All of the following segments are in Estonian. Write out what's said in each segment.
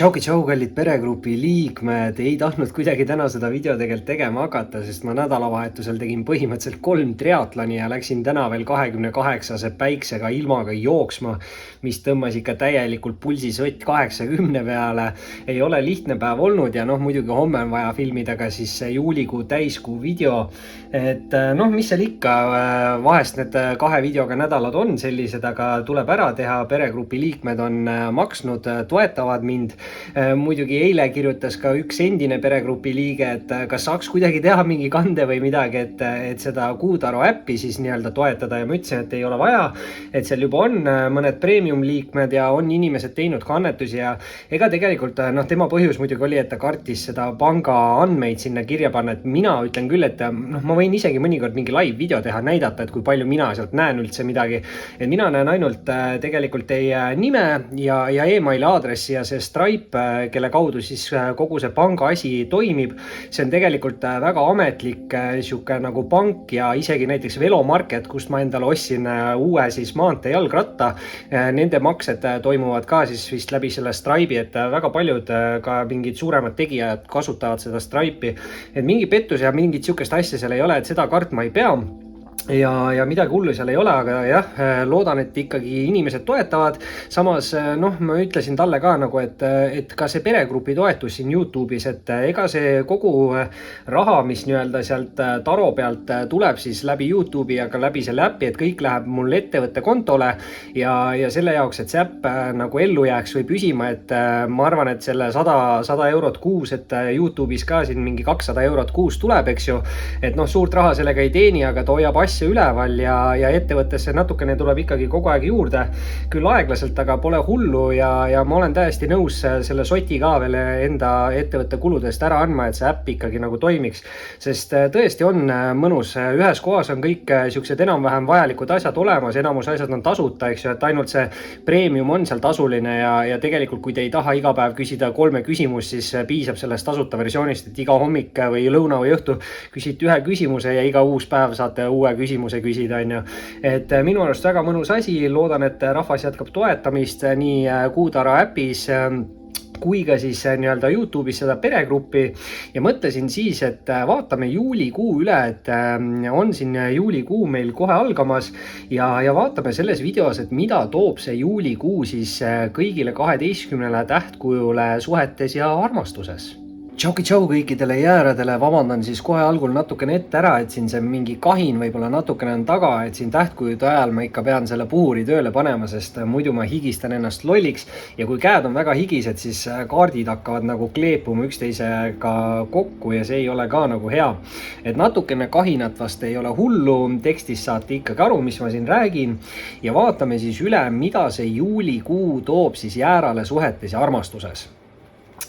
Tšau, kallid peregrupi liikmed, ei tahtnud kuidagi täna seda video tegelikult tegema hakata, sest ma nädalavahetusel tegin põhimõtteliselt 3 triatloni ja läksin täna veel 28-se päiksega ilmaga jooksma, mis tõmbas ikka täielikult pulsisott 80 peale. Ei ole lihtne päev olnud ja muidugi homme on vaja filmida ka siis juulikuu täiskuu video. Et mis seal ikka, vahest need 2 videoga nädalad on sellised, aga tuleb ära teha, peregrupi liikmed on maksnud, toetavad mind. Muidugi eile kirjutas ka üks endine peregrupi liige, et kas saaks kuidagi teha mingi kande või midagi, et seda Kuutaro äppi siis nii-öelda toetada, ja ma ütlesin, et ei ole vaja, et seal juba on mõned premium liikmed ja on inimesed teinud ka annetusi ja ega tegelikult tema põhjus muidugi oli, et ta kartis seda panga andmeid sinna kirja panna, et mina ütlen küll, et ma võin isegi mõnikord mingi live video teha, näidata, et kui palju mina sealt näen üldse midagi, et mina näen ainult tegelikult teie nime ja emaili aadressi ja see Stripe, kelle kaudu siis kogu see panga asi toimib. See on tegelikult väga ametlik siuke nagu pank ja isegi näiteks Velomarket, kust ma endale ostsin uue siis maantee jalgratta. Nende maksed toimuvad ka siis vist läbi selle Stripe'i, et väga paljud ka mingid suuremad tegijad kasutavad seda Stripe'i. Et mingi pettus ja mingit siukest asja seal ei ole, et seda kartma ei pea. Ja midagi hullu seal ei ole, aga jah, loodan, et ikkagi inimesed toetavad. Samas, ma ütlesin talle ka nagu, et ka see peregrupi toetus siin YouTube'is, et ega see kogu raha, mis nii-öelda sealt Taro pealt tuleb siis läbi YouTube'i ja ka läbi selle äppi, et kõik läheb mul ettevõtte kontole ja selle jaoks, et see äpp nagu ellu jääks või püsima, et ma arvan, et selle 100 eurot kuus, et YouTube'is ka siin mingi 200 eurot kuus tuleb, eks ju, et suurt raha sellega ei teeni, aga ta hoiab asja üleval ja ettevõttesse natukene tuleb ikkagi kogu aeg juurde, küll aeglaselt, aga pole hullu ja ma olen täiesti nõus selle soti ka veel enda ettevõtte kuludest ära andma, et see äpp ikkagi nagu toimiks, sest tõesti on mõnus, ühes kohas on kõik siuksed enam-vähem vajalikud asjad olemas, enamus asjad on tasuta, eks ju, et ainult see premium on seal tasuline ja tegelikult kui te ei taha iga päev küsida 3 küsimust, siis piisab sellest tasuta versioonist, et iga hommik või lõuna või õhtu küsite ühe küsimuse ja iga uus päev saate uue küsimuse küsida, on ju. Et minu arust väga mõnus asi, loodan, et rahvas jätkab toetamist nii Kuutaro äpis kui ka siis nii-öelda YouTube'is seda peregruppi ja mõtlesin siis, et vaatame juulikuu üle, et on siin juulikuu meil kohe algamas ja vaatame selles videos, et mida toob see juulikuu siis kõigile 12 tähtkujule suhetes ja armastuses. Tšau kõikidele jääradele, vabandan siis kohe algul natukene ette ära, et siin see mingi kahin võib-olla natukene on taga, et siin tähtkujude ajal ma ikka pean selle puhuri tööle panema, sest muidu ma higistan ennast lolliks ja kui käed on väga higised, siis kaardid hakkavad nagu kleepuma üksteisega kokku ja see ei ole ka nagu hea. Et natukene kahinat vast ei ole hullu, tekstis saate ikkagi aru, mis ma siin räägin ja vaatame siis üle, mida see juulikuu toob siis jäärale suhetes ja armastuses.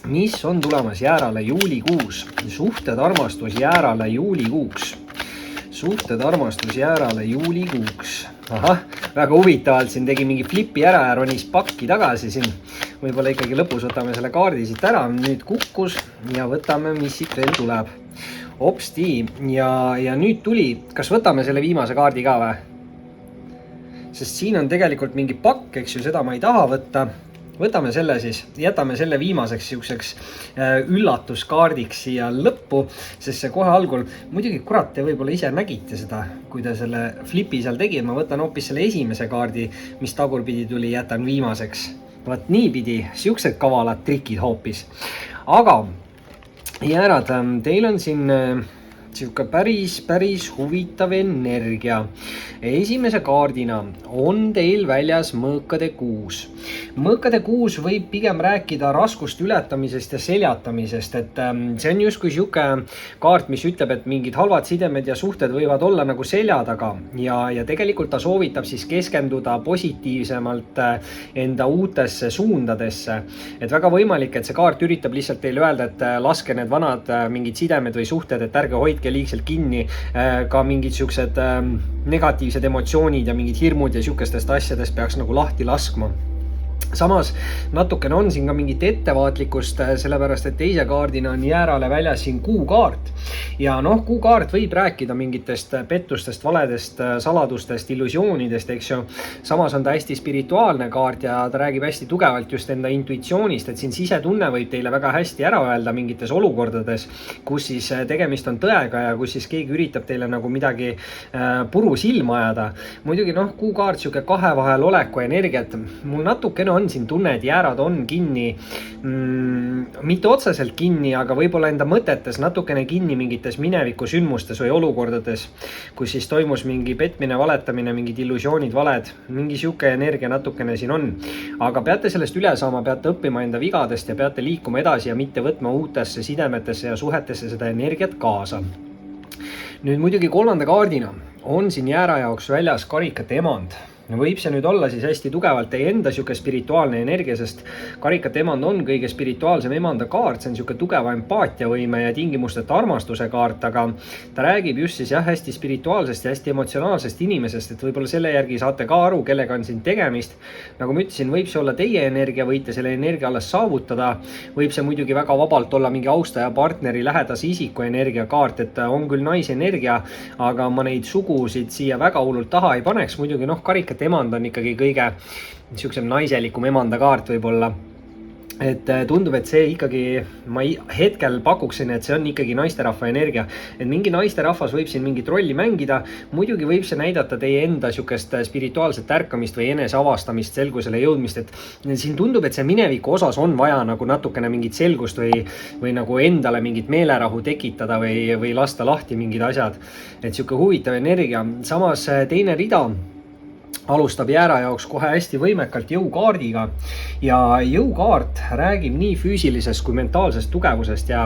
Mis on tulemas jäärale juulikuus? Suhted armastus jäärale juulikuuks. Suhted armastus jäärale juulikuuks. Ahah, väga huvitavalt siin tegi mingi flipi ära ja ronis pakki tagasi siin. Võib-olla ikkagi lõpus võtame selle kaardi siit ära. Nüüd kukkus ja võtame, mis siit veel tuleb. Hopsti ja nüüd tuli. Kas võtame selle viimase kaardi ka või? Sest siin on tegelikult mingi pakk, eks ju, seda ma ei taha võtta. Võtame selle siis, jätame selle viimaseks siukseks üllatuskaardiks siia lõppu, sest see kohe algul, muidugi kurat, te võib-olla ise nägite seda, kui te selle flipi seal tegid, ma võtan hoopis selle esimese kaardi, mis tagurpidi tuli, jätan viimaseks. Vaat niipidi, siuksed kavalad trikid hoopis. Aga, jäärad, teil on siin siuke päris huvitav energia. Esimese kaardina on teil väljas mõõkade kuus. Mõõkade kuus võib pigem rääkida raskuste ületamisest ja seljatamisest, et see on justkui siuke kaart, mis ütleb, et mingid halvad sidemed ja suhted võivad olla nagu selja taga ja tegelikult ta soovitab siis keskenduda positiivsemalt enda uutesse suundadesse. Et väga võimalik, et see kaart üritab lihtsalt teile öelda, et laske need vanad mingid sidemed või suhted, et ärge hoidke liigselt kinni, ka mingid siuksed negatiivsed emotsioonid ja mingid hirmud ja siukestest asjadest peaks nagu lahti laskma. Samas natukene on siin ka mingit ettevaatlikkust, sellepärast et teise kaardina on jäärale väljas siin kuukaart. Ja noh, kuukaart võib rääkida mingitest pettustest, valedest, saladustest, illusioonidest, eks ju. Samas on ta hästi spirituaalne kaart ja ta räägib hästi tugevalt just enda intuitsioonist, et siin sisetunne võib teile väga hästi ära öelda mingites olukordades, kus siis tegemist on tõega ja kus siis keegi üritab teile nagu midagi puru silma ajada. Muidugi noh, kuukaart siuke kahe vahel oleku energiat. Mul natukene on siin tunne, et jäärad on kinni, mitte otseselt kinni, aga võib-olla enda mõtetes natukene kinni mingites mineviku sündmustes või olukordades, kus siis toimus mingi petmine, valetamine, mingid illusioonid, valed, mingi siuke energia natukene siin on. Aga peate sellest üle saama, peate õppima enda vigadest ja peate liikuma edasi ja mitte võtma uutesse sidemetesse ja suhetesse seda energiat kaasa. Nüüd muidugi kolmanda kaardina on siin jäära jaoks väljas karikate emand. Võib see nüüd olla siis hästi tugevalt teie enda siuke spirituaalne energia, sest karikate emand on kõige spirituaalsem emanda kaart, see on siuke tugeva empaatiavõime ja tingimusteta armastuse kaart, aga ta räägib just siis hästi spirituaalsest ja hästi emotsionaalsest inimesest, et võib-olla selle järgi saate ka aru, kellega on siin tegemist. Nagu ma ütlesin, võib see olla teie energia, võite selle energia alles saavutada, võib see muidugi väga vabalt olla mingi austaja, partneri, lähedase isiku energia kaart, et on küll naisenergia, aga ma neid sugusid siia väga hullult taha ei paneks, muidugi noh, karikate emand on ikkagi kõige niisugusem naiselikum emanda kaart võib-olla. Et tundub, et see ikkagi, ma hetkel pakuksin, et see on ikkagi naisterahva energia. Et mingi naisterahvas võib siin mingit rolli mängida, muidugi võib see näidata teie enda siukest spirituaalset ärkamist või eneseavastamist, selgusele jõudmist, et siin tundub, et see mineviku osas on vaja nagu natukene mingit selgust või nagu endale mingit meelerahu tekitada või lasta lahti mingid asjad. Et siuke huvitav energia. Samas teine rida alustab jäära jaoks kohe hästi võimekalt jõukaardiga ja jõukaart räägib nii füüsilisest kui mentaalsest tugevusest ja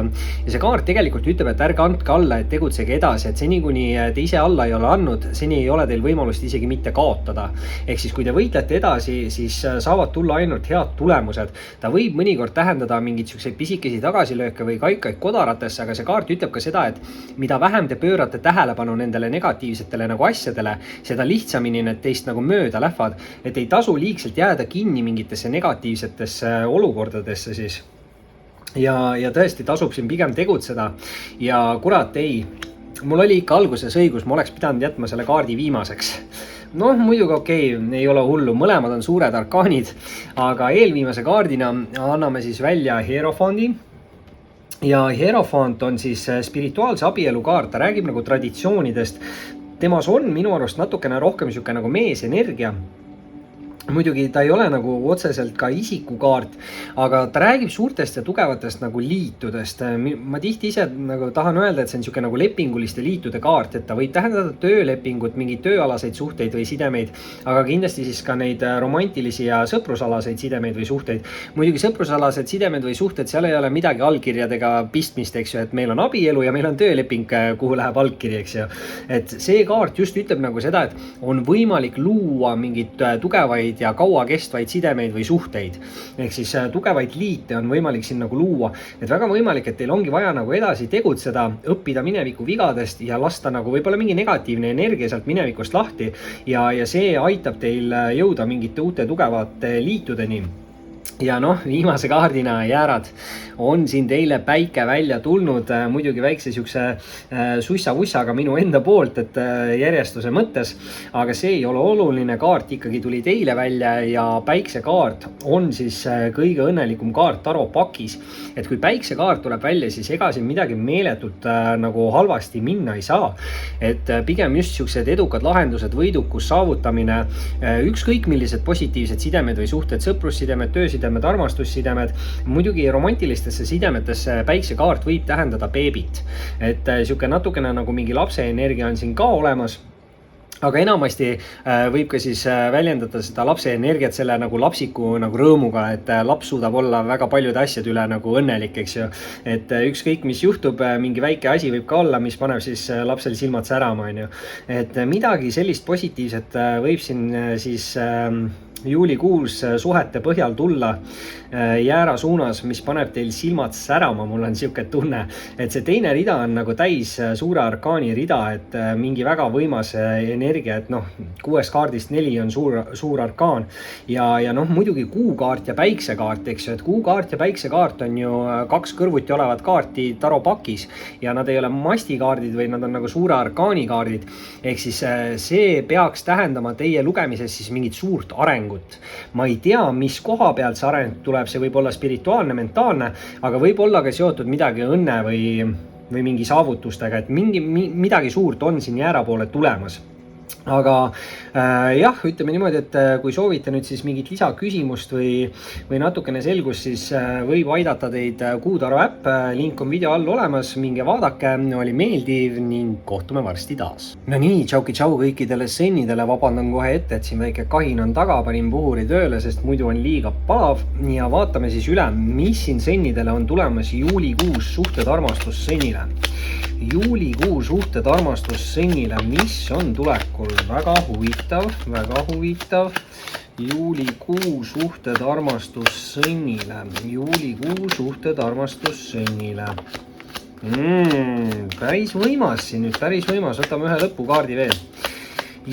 see kaart tegelikult ütleb, et ärge andke alla, et tegutsege edasi, et seni kuni te ise alla ei ole andnud, seni ei ole teil võimalust isegi mitte kaotada. Ehk siis kui te võitlete edasi, siis saavad tulla ainult head tulemused. Ta võib mõnikord tähendada mingit siukseid pisikesi tagasilööke või kaikaid kodaratesse, aga see kaart ütleb ka seda, et mida vähem te pöörate tähelepanu nendele negatiivsetele nagu asjadele, seda lihtsamini need teist nagu mööda lähevad, et ei tasu liigselt jääda kinni mingitesse negatiivsetesse olukordadesse siis. Ja tõesti tasub siin pigem tegutseda ja kurat ei, mul oli ikka alguses õigus, ma oleks pidanud jätma selle kaardi viimaseks. Noh, muidugi okei, ei ole hullu, mõlemad on suured arkaanid, aga eelviimase kaardina anname siis välja Hierofondi. Ja Hierofont on siis spirituaalse abielu kaart, ta räägib nagu traditsioonidest. Temas on minu arust natukene rohkem siuke nagu meesenergia. Muidugi ta ei ole nagu otseselt ka isikukaart, aga ta räägib suurtest ja tugevatest nagu liitudest. Ma tihti ise nagu tahan öelda, et see on siuke nagu lepinguliste liitude kaart, et ta võib tähendada töölepingut, mingeid tööalaseid suhteid või sidemeid, aga kindlasti siis ka neid romantilisi ja sõprusalaseid sidemeid või suhteid. Muidugi sõprusalased sidemed või suhted, seal ei ole midagi allkirjadega pistmist, eks ju, et meil on abielu ja meil on tööleping, kuhu läheb allkiri, eks ju. Et see kaart just ütleb nagu seda, et on võimalik luua mingit tugevaid ja kaua kestvaid sidemeid või suhteid. Ehk siis tugevaid liite on võimalik siin nagu luua. Et väga võimalik, et teil ongi vaja nagu edasi tegutseda, õppida mineviku vigadest ja lasta nagu võib-olla mingi negatiivne energia sealt minevikust lahti. Ja see aitab teil jõuda mingite uute tugevate liitudeni. Ja noh, viimase kaardina jäärad on siin teile päike välja tulnud, muidugi väikse siukse sussa-vussaga minu enda poolt, et järjestuse mõttes, aga see ei ole oluline, kaart ikkagi tuli teile välja ja päiksekaart on siis kõige õnnelikum kaart Taro pakis. Et kui päiksekaart tuleb välja, siis ega siin midagi meeletult nagu halvasti minna ei saa. Et pigem just siuksed edukad lahendused, võidukus, saavutamine, ükskõik millised positiivsed sidemed või suhted, sõprussidemed, töösidemed, armastussidemed, muidugi romantilistesse sidemetesse päiksekaart võib tähendada beebit. Et siuke natukene nagu mingi lapse energia on siin ka olemas. Aga enamasti võib ka siis väljendada seda lapse energiat selle nagu lapsiku nagu rõõmuga, et laps suudab olla väga paljude asjade üle nagu õnnelik, eks ju. Et ükskõik mis juhtub, mingi väike asi võib ka olla, mis paneb siis lapsel silmad särama, on ju. Et midagi sellist positiivset võib siin siis juulikuus suhete põhjal tulla. jäära suunas, mis paneb teil silmad särama, mul on siuke tunne, et see teine rida on nagu täis suure arkaani rida, et mingi väga võimas energia, et noh, 6 kaardist 4 on suur arkaan ja noh, muidugi kuukaart ja päiksekaart, eks ju, et kuukaart ja päiksekaart on ju 2 kõrvuti olevat kaarti taropakis ja nad ei ole mastikaardid või nad on nagu suure arkaani kaardid, ehk siis see peaks tähendama teie lugemises siis mingit suurt arengut. Ma ei tea, mis koha pealt see areng tuleb, see võib olla spirituaalne, mentaalne, aga võib olla ka seotud midagi õnne või mingi saavutustega, et midagi suurt on siin jäära poole tulemas. Aga jah, ütleme niimoodi, et kui soovite nüüd siis mingit lisaküsimust või natukene selgust, siis võib aidata teid Kuutaro äpp, link on video all olemas, minge vaadake, oli meeldiv ning kohtume varsti taas. No nii, tšau kõikidele sennidele, vabandan kohe ette, et siin väike kahin on taga, panin puhuri tööle, sest muidu on liiga palav ja vaatame siis üle, mis siin sennidele on tulemas juulikuus suhted armastus sennile. Juulikuu suhted armastus sennile, mis on tulekul? Väga huvitav. Juulikuu suhted armastus sennile. Juulikuu suhted armastus sennile. Päris võimas siin nüüd, päris võimas. Võtame ühe lõpukaardi veel.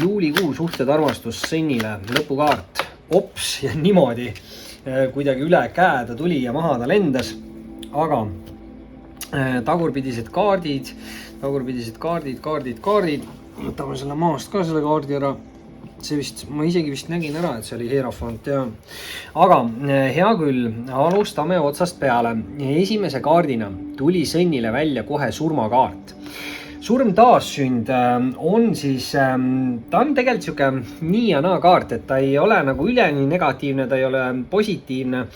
Juulikuu suhted armastus sennile. Lõpukaart. Ops, ja niimoodi. Kuidagi üle käe ta tuli ja maha ta lendas. Aga tagurpidised kaardid. Võtame selle maast ka selle kaardi ära. See vist, ma isegi vist nägin ära, et see oli Hierophant, ja. Aga hea küll, alustame otsast peale. Esimese kaardina tuli sennile välja kohe surmakaart. Surm taassünd on siis, ta on tegelikult siuke nii ja naa kaart, et ta ei ole nagu üleni negatiivne, ta ei ole positiivne.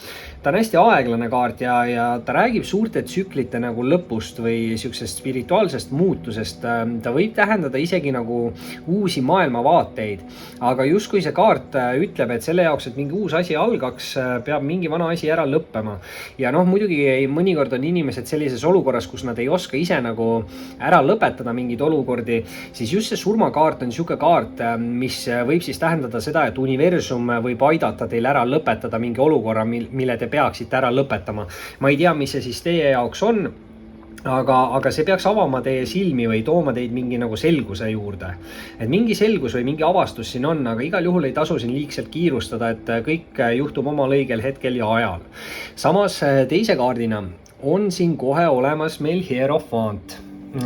Ta on hästi aeglane kaart ja ta räägib suurte tsüklite nagu lõpust või siuksest spirituaalsest muutusest. Ta võib tähendada isegi nagu uusi maailmavaateid, aga justkui see kaart ütleb, et selle jaoks, et mingi uus asi algaks, peab mingi vana asi ära lõppema. Ja noh, muidugi mõnikord on inimesed sellises olukorras, kus nad ei oska ise nagu ära lõpetada mingeid olukordi, siis just see surmakaart on siuke kaart, mis võib siis tähendada seda, et universum võib aidata teil ära lõpetada mingi olukorra, mille te peaksite ära lõpetama. Ma ei tea, mis see siis teie jaoks on, aga see peaks avama teie silmi või tooma teid mingi nagu selguse juurde. Et mingi selgus või mingi avastus siin on, aga igal juhul ei tasu siin liigselt kiirustada, et kõik juhtub omal õigel hetkel ja ajal. Samas teise kaardina on siin kohe olemas meil Hierophant.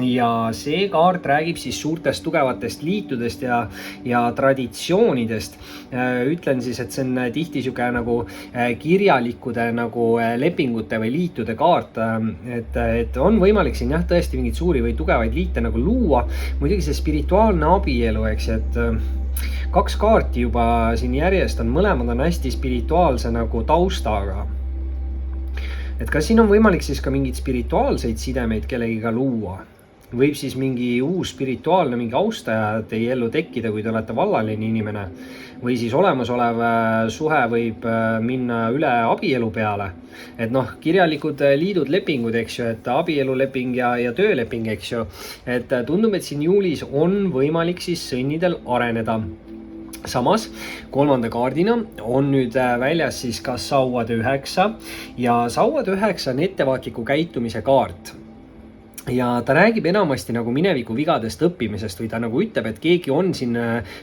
Ja see kaart räägib siis suurtest tugevatest liitudest ja traditsioonidest. Ütlen siis, et see on tihti siuke nagu kirjalikude nagu lepingute või liitude kaart, et on võimalik siin jah tõesti mingid suuri või tugevaid liite nagu luua. Muidugi see spirituaalne abielu, eks, et 2 kaarti juba siin järjest on, mõlemad on hästi spirituaalse nagu taustaga. Et kas siin on võimalik siis ka mingid spirituaalseid sidemeid kellegiga luua? Võib siis mingi uus spirituaalne, mingi austaja teie ellu tekkida, kui te olete vallaline inimene. Või siis olemasolev suhe võib minna üle abielu peale. Et noh, kirjalikud liidud, lepingud, eks ju, et abieluleping ja tööleping, eks ju. Et tundub, et siin juulis on võimalik siis sõnnidel areneda. Samas, 3. kaardina on nüüd väljas siis ka sauade 9 ja sauade 9 on ettevaatliku käitumise kaart. Ja ta räägib enamasti nagu mineviku vigadest õppimisest või ta nagu ütleb, et keegi on siin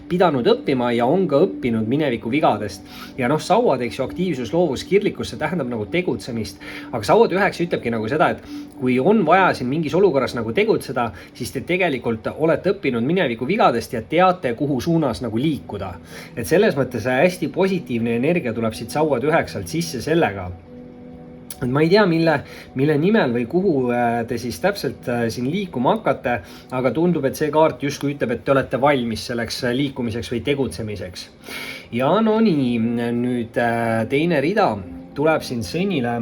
pidanud õppima ja on ka õppinud mineviku vigadest. Ja noh, sauad, eks ju, aktiivsus, loovus, kirlikkus, see tähendab nagu tegutsemist. Aga sauad 9 ütlebki nagu seda, et kui on vaja siin mingis olukorras nagu tegutseda, siis te tegelikult olete õppinud mineviku vigadest ja teate, kuhu suunas nagu liikuda. Et selles mõttes hästi positiivne energia tuleb siit sauad 9-lt sisse sellega. Et ma ei tea, mille nimel või kuhu te siis täpselt siin liikuma hakkate, aga tundub, et see kaart justkui ütleb, et te olete valmis selleks liikumiseks või tegutsemiseks. Ja no nii, nüüd teine rida tuleb siin sõnnile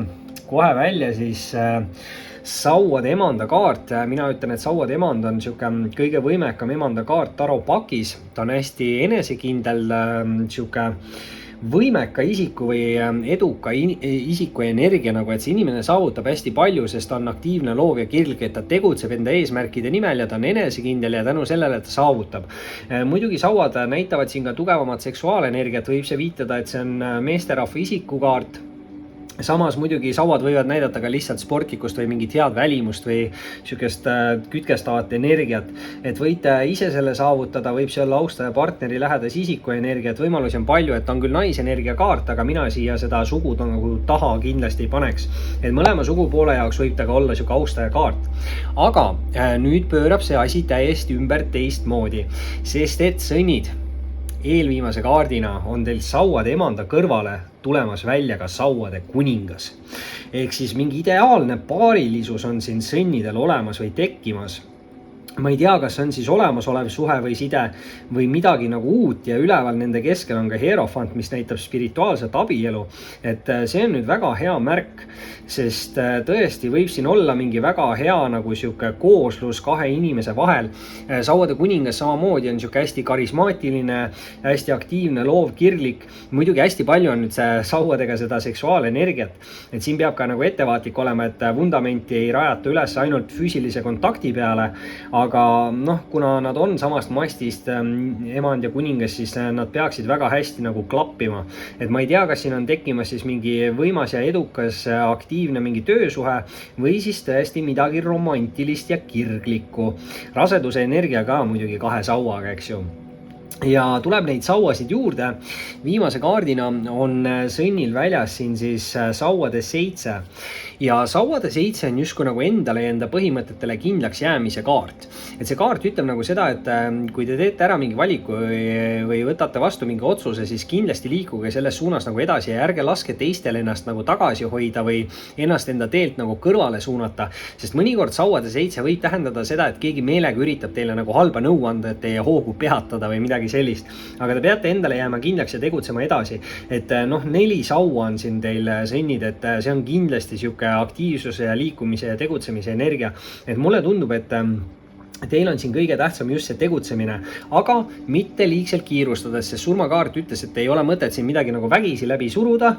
kohe välja siis sauade emanda kaart. Mina ütlen, et sauade emand on siuke kõige võimekam emanda kaart taropakis. Ta on hästi enesekindel, siuke võimeka isiku või eduka isiku energia, nagu et see inimene saavutab hästi palju, sest ta on aktiivne, loov ja kirglik, et ta tegutseb enda eesmärkide nimel ja ta on enesekindel ja tänu sellele ta saavutab. Muidugi sauad näitavad siin ka tugevamat seksuaalenergiat, võib see viitada, et see on meesterahva isikukaart. Samas muidugi sauad võivad näidata ka lihtsalt sportlikkust või mingit head välimust või sihukest kütkestavat energiat. Et võite ise selle saavutada, võib see olla austaja partneri lähedase isiku energia, et võimalusi on palju, et on küll naisenergia kaart, aga mina siia seda sugu nagu taha kindlasti ei paneks. Et mõlema sugupoole jaoks võib ta ka olla sihuke austaja kaart. Aga nüüd pöörab see asi täiesti ümber teistmoodi, sest et sõnnid eelviimase kaardina on teil sauade emanda kõrvale tulemas välja ka sauade kuningas. Ehk siis mingi ideaalne paarilisus on siin sõnnidel olemas või tekkimas. Ma ei tea, kas on siis olemasolev suhe või side või midagi nagu uut ja üleval nende keskel on ka hierofant, mis näitab spirituaalset abielu. Et see on nüüd väga hea märk, sest tõesti võib siin olla mingi väga hea nagu sihuke kooslus kahe inimese vahel. Sauade kuningas samamoodi on sihuke hästi karismaatiline, hästi aktiivne, loov, kirglik. Muidugi hästi palju on nüüd sauadega seda seksuaalenergiat. Et siin peab ka nagu ettevaatlik olema, et vundamenti ei rajata üles ainult füüsilise kontakti peale, aga noh, kuna nad on samast mastist emand ja kuningas, siis nad peaksid väga hästi nagu klappima. Et ma ei tea, kas siin on tekkimas siis mingi võimas ja edukas aktiivne mingi töösuhe või siis tõesti midagi romantilist ja kirglikku. Raseduse energia ka muidugi kahe sauaga, eks ju. Ja tuleb neid sauasid juurde. Viimase kaardina on sõnnil väljas siin siis sauade 7. Ja sauade 7 on justkui nagu endale ja enda põhimõtetele kindlaks jäämise kaart. Et see kaart ütleb nagu seda, et kui te teete ära mingi valiku või võtate vastu mingi otsuse, siis kindlasti liikuge selles suunas nagu edasi ja ärge laske teistel ennast nagu tagasi hoida või ennast enda teelt nagu kõrvale suunata. Sest mõnikord sauade 7 võib tähendada seda, et keegi meelega üritab teile nagu halba nõu anda, et teie hoogu peatada või midagi sellist. Aga te peate endale jääma kindlaks ja tegutsema edasi. Et noh, 4 saua on siin teil sõnnid, et see on kindlasti sihuke aktiivsuse ja liikumise ja tegutsemise energia. Et mulle tundub, et teil on siin kõige tähtsam just see tegutsemine, aga mitte liigselt kiirustades, sest surmakaart ütles, et ei ole mõtet siin midagi nagu vägisi läbi suruda,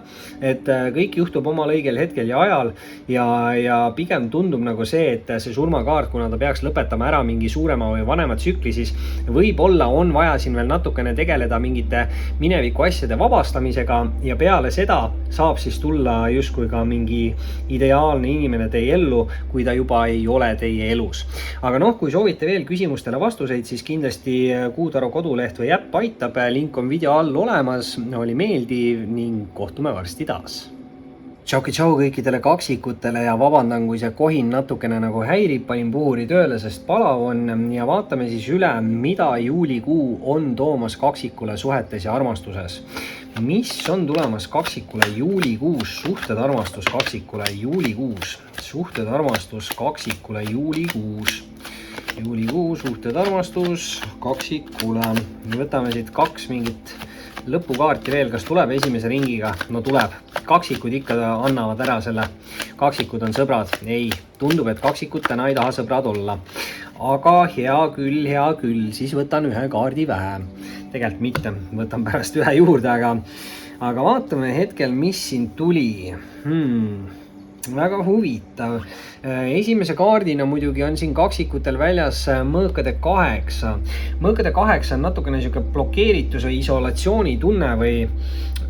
et kõik juhtub omal õigel hetkel ja ajal ja pigem tundub nagu see, et see surmakaart, kuna ta peaks lõpetama ära mingi suurema või vanema tsükli, siis võib-olla on vaja siin veel natukene tegeleda mingite mineviku asjade vabastamisega ja peale seda saab siis tulla justkui ka mingi ideaalne inimene teie ellu, kui ta juba ei ole teie elus. Aga noh, kui soovite veel küsimustele vastuseid, siis kindlasti Kuutaro koduleht või äpp aitab. Link on video all olemas. Oli meeldiv ning kohtume varsti taas. Tšau kõikidele kaksikutele ja vabandan, kui see kohin natukene nagu häirib, panin puhuri tööle, sest palav on ja vaatame siis üle, mida juulikuu on toomas kaksikule suhetes ja armastuses. Mis on tulemas kaksikule juulikuus? Suhted, armastus kaksikule juulikuus. Suhted, armastus kaksikule juulikuus. Juulikuu, suhted, armastus kaksikule. Võtame siit 2 mingit lõpukaarti veel, kas tuleb esimese ringiga? No tuleb. Kaksikud ikka annavad ära selle. Kaksikud on sõbrad. Ei, tundub, et kaksikud täna ei taha sõbrad olla. Aga hea küll. Siis võtan ühe kaardi vähe. Tegelikult mitte. Võtan pärast ühe juurde, aga vaatame hetkel, mis siin tuli. Väga huvitav. Esimese kaardina muidugi on siin kaksikutel väljas mõõkade 8. Mõõkade 8 on natukene siuke blokeeritus või isolatsiooni tunne või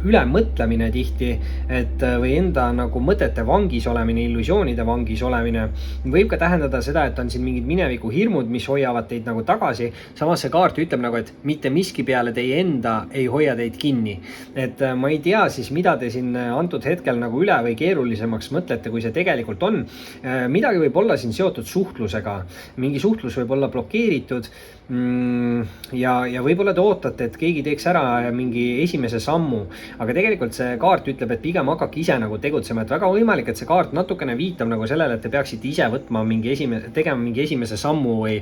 ülemõtlemine tihti, et või enda nagu mõtete vangis olemine, illusioonide vangis olemine. Võib ka tähendada seda, et on siin mingid mineviku hirmud, mis hoiavad teid nagu tagasi. Samas see kaart ütleb nagu, et mitte miski peale teie enda ei hoia teid kinni. Et ma ei tea siis, mida te siin antud hetkel nagu üle või keerulisemaks mõtlete, kui see tegelikult on. Midagi võib olla siin seotud suhtlusega. Mingi suhtlus võib olla blokeeritud ja võib-olla te ootate, et keegi teeks ära mingi esimese sammu. Aga tegelikult see kaart ütleb, et pigem hakake ise nagu tegutsema, et väga võimalik, et see kaart natukene viitab nagu sellele, et te peaksite ise võtma tegema mingi esimese sammu või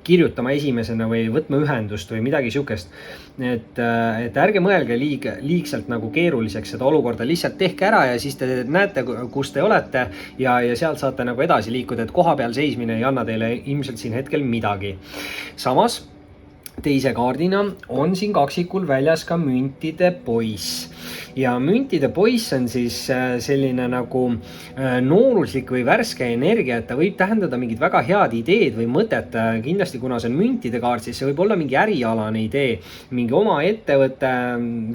kirjutama esimesena või võtma ühendust või midagi sihukest. Et ärge mõelge liigselt nagu keeruliseks seda olukorda, lihtsalt tehke ära ja siis te näete, kus te olete ja sealt saate nagu edasi liikuda, et koha peal seismine ei anna teile ilmselt siin hetkel midagi. Samas teise kaardina on siin kaksikul väljas ka müntide poiss. Ja müntide poiss on siis selline nagu nooruslik või värske energia, et ta võib tähendada mingit väga head ideed või mõtet. Kindlasti, kuna see on müntide kaart, siis see võib olla mingi ärialane idee, mingi oma ettevõte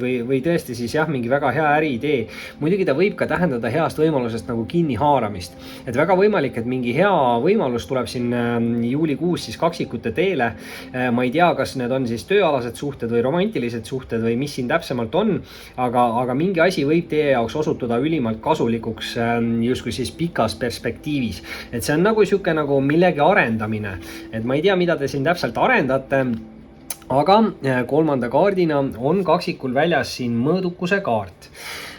või tõesti siis jah, mingi väga hea äriidee. Muidugi ta võib ka tähendada heast võimalusest nagu kinnihaaramist. Et väga võimalik, et mingi hea võimalus tuleb siin juulikuus siis kaksikute teele. Ma ei tea, kas need on siis tööalased suhted või romantilised suhted või mis siin täpsemalt on, aga mingi asi võib teie jaoks osutuda ülimalt kasulikuks justkui siis pikas perspektiivis. Et see on nagu siuke nagu millegi arendamine. Et ma ei tea, mida te siin täpselt arendate, aga kolmanda kaardina on kaksikul väljas siin mõõdukuse kaart.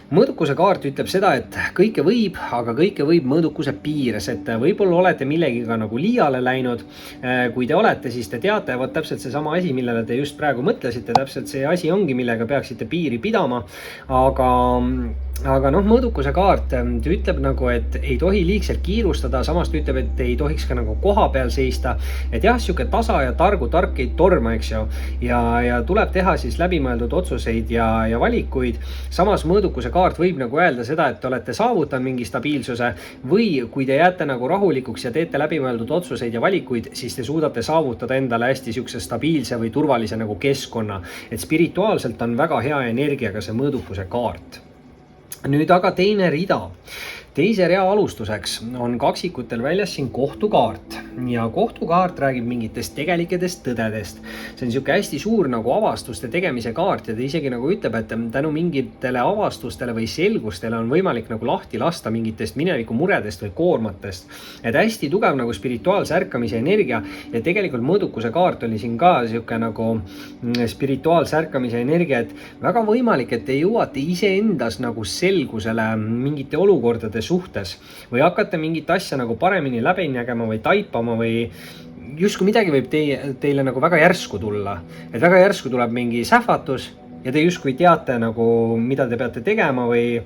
Mõõdukuse kaart ütleb seda, et kõike võib, aga kõike võib mõõdukuse piires, et võib-olla olete millegiga nagu liiale läinud. Kui te olete, siis te teate, võt täpselt see sama asi, millele te just praegu mõtlesite, täpselt see asi ongi, millega peaksite piiri pidama. Aga noh, mõõdukuse kaart ütleb nagu, et ei tohi liigselt kiirustada, samas ütleb, et ei tohiks ka nagu koha peal seista. Et jah, siuke tasa ja tark ei torma, eks ju. Ja tuleb teha siis läbimõeldud otsuseid ja valikuid. Samas mõõdukuse kaart võib nagu öelda seda, et te olete saavutanud mingi stabiilsuse või kui te jääte nagu rahulikuks ja teete läbimõeldud otsuseid ja valikuid, siis te suudate saavutada endale hästi siukse stabiilse või turvalise nagu keskkonna. Et spirituaalselt on väga hea energiaga see mõõdukuse kaart. Nüüd aga teine rida. Teise rea alustuseks on kaksikutel väljas siin kohtukaart ja kohtukaart räägib mingitest tegelikest tõdedest. See on siuke hästi suur nagu avastuste tegemise kaart ja ta isegi nagu ütleb, et tänu mingitele avastustele või selgustele on võimalik nagu lahti lasta mingitest mineviku muredest või koormatest. Et hästi tugev nagu spirituaalse ärkamise energia ja tegelikult mõõdukuse kaart oli siin ka siuke nagu spirituaalse ärkamise energia, et väga võimalik, et te jõuate iseendas nagu selgusele mingite olukordade suhtes või hakkate mingit asja nagu paremini läbi nägema või taipama või justkui midagi võib teile nagu väga järsku tulla. Et väga järsku tuleb mingi sähvatus ja te justkui teate nagu, mida te peate tegema või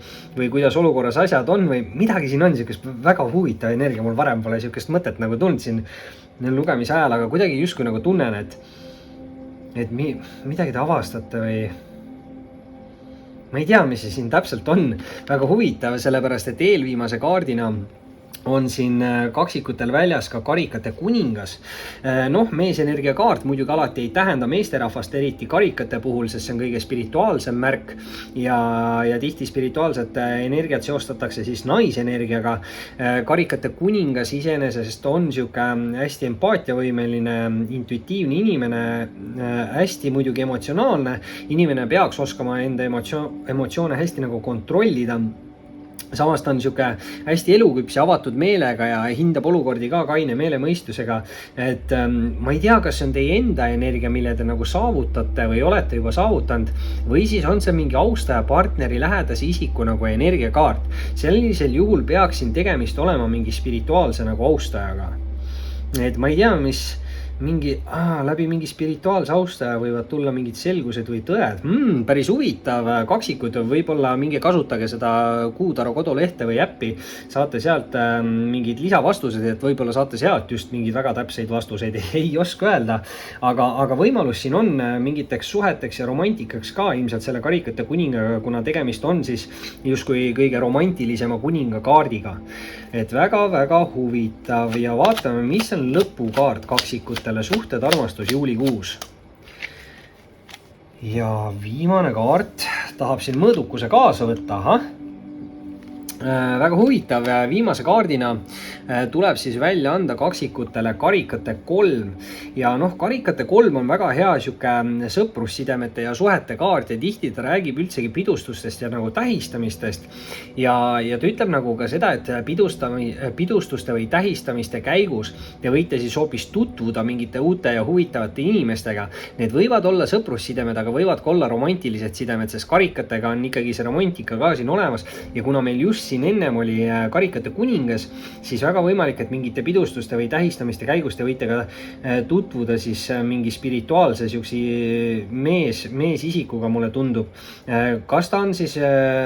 kuidas olukorras asjad on või midagi siin on siukest väga huvitav energia. Mul varem pole siukest mõtet nagu tulnud siin lugemise ajal, aga kuidagi justkui nagu tunnen, et midagi te avastate või ma ei tea, mis see siin täpselt on. Väga huvitav, sellepärast et eelviimase kaardina on siin kaksikutel väljas ka karikate kuningas. Noh, meesenergia kaart muidugi alati ei tähenda meesterahvast, eriti karikate puhul, sest see on kõige spirituaalsem märk ja tihti spirituaalset energiat seostatakse siis naisenergiaga. Karikate kuningas iseenesest on siuke hästi empaatiavõimeline, intuitiivne inimene, hästi muidugi emotsionaalne. Inimene peaks oskama enda emotsioone hästi nagu kontrollida. Samas ta on siuke hästi eluküps ja avatud meelega ja hindab olukordi ka kaine meelemõistusega. Et ma ei tea, kas see on teie enda energia, mille te nagu saavutate või olete juba saavutanud või siis on see mingi austaja, partneri, lähedase isiku nagu energiakaart. Sellisel juhul peaks siin tegemist olema mingi spirituaalse nagu austajaga. Et ma ei tea, läbi mingi spirituaalse austaja võivad tulla mingid selgused või tõed. Päris huvitav. Kaksikud, võib-olla minge kasutage seda Kuutaro kodulehte või äppi. Saate sealt mingid lisavastused, et võib-olla saate sealt just mingid väga täpseid vastuseid. Ei oska öelda. Aga võimalus siin on mingiteks suheteks ja romantikaks ka ilmselt selle karikate kuningaga, kuna tegemist on siis justkui kõige romantilisema kuninga kaardiga. Et väga-väga huvitav ja vaatame, mis on lõpukaart kaksikutele, suhted, armastus juulikuus. Ja viimane kaart tahab siin mõõdukuse kaasa võtta. Väga huvitav, viimase kaardina tuleb siis välja anda kaksikutele karikate 3 ja noh, karikate 3 on väga hea siuke sõprussidemete ja suhete kaart ja tihti ta räägib üldsegi pidustustest ja nagu tähistamistest ja ta ütleb nagu ka seda, et pidustuste või tähistamiste käigus te võite siis hoopis tutvuda mingite uute ja huvitavate inimestega. Need võivad olla sõprussidemed, aga võivad ka olla romantilised sidemed, sest karikatega on ikkagi see romantika ka siin olemas ja kuna meil just siin ennem oli karikate kuningas, siis väga võimalik, et mingite pidustuste või tähistamiste käigus te võite ka tutvuda siis mingi spirituaalse meesisikuga, mulle tundub. Kas ta on siis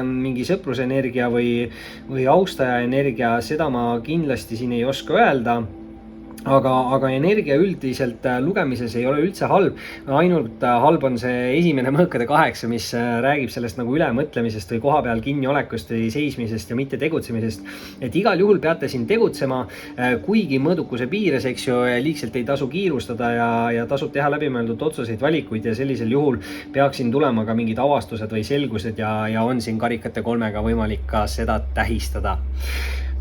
mingi sõprusenergia või austaja energia, seda ma kindlasti siin ei oska öelda. aga energia üldiselt lugemises ei ole üldse halb, ainult halb on see esimene mõõkade 8, mis räägib sellest nagu ülemõtlemisest või koha peal kinniolekust või seismisest ja mitte tegutsemisest. Et igal juhul peate siin tegutsema, kuigi mõõdukuse piires, eks ju, liigselt ei tasu kiirustada ja tasub teha läbimõeldud otsuseid, valikuid ja sellisel juhul peaks siin tulema ka mingid avastused või selgused ja on siin karikate 3-ga võimalik ka seda tähistada.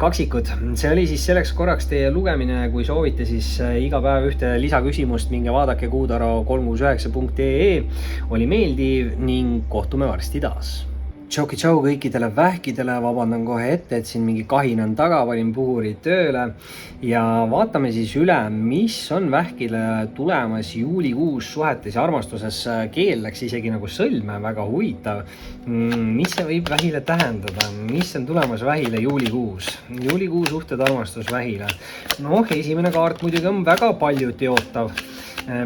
Kaksikud, see oli siis selleks korraks teie lugemine, kui soovite siis iga päev ühte lisaküsimust, minge vaadake kuutaro369.ee, oli meeldiv ning kohtume varsti taas. Tšau kõikidele vähkidele, vabandan kohe ette, et siin mingi kahin on taga, panin puhuri tööle ja vaatame siis üle, mis on vähkile tulemas juulikuus suhetes ja armastuses. Keel läks isegi nagu sõlme, väga huvitav. Mis see võib vähile tähendada? Mis on tulemas vähile juulikuus? Juulikuu suhted armastus vähile. Noh, esimene kaart muidugi on väga palju teotav.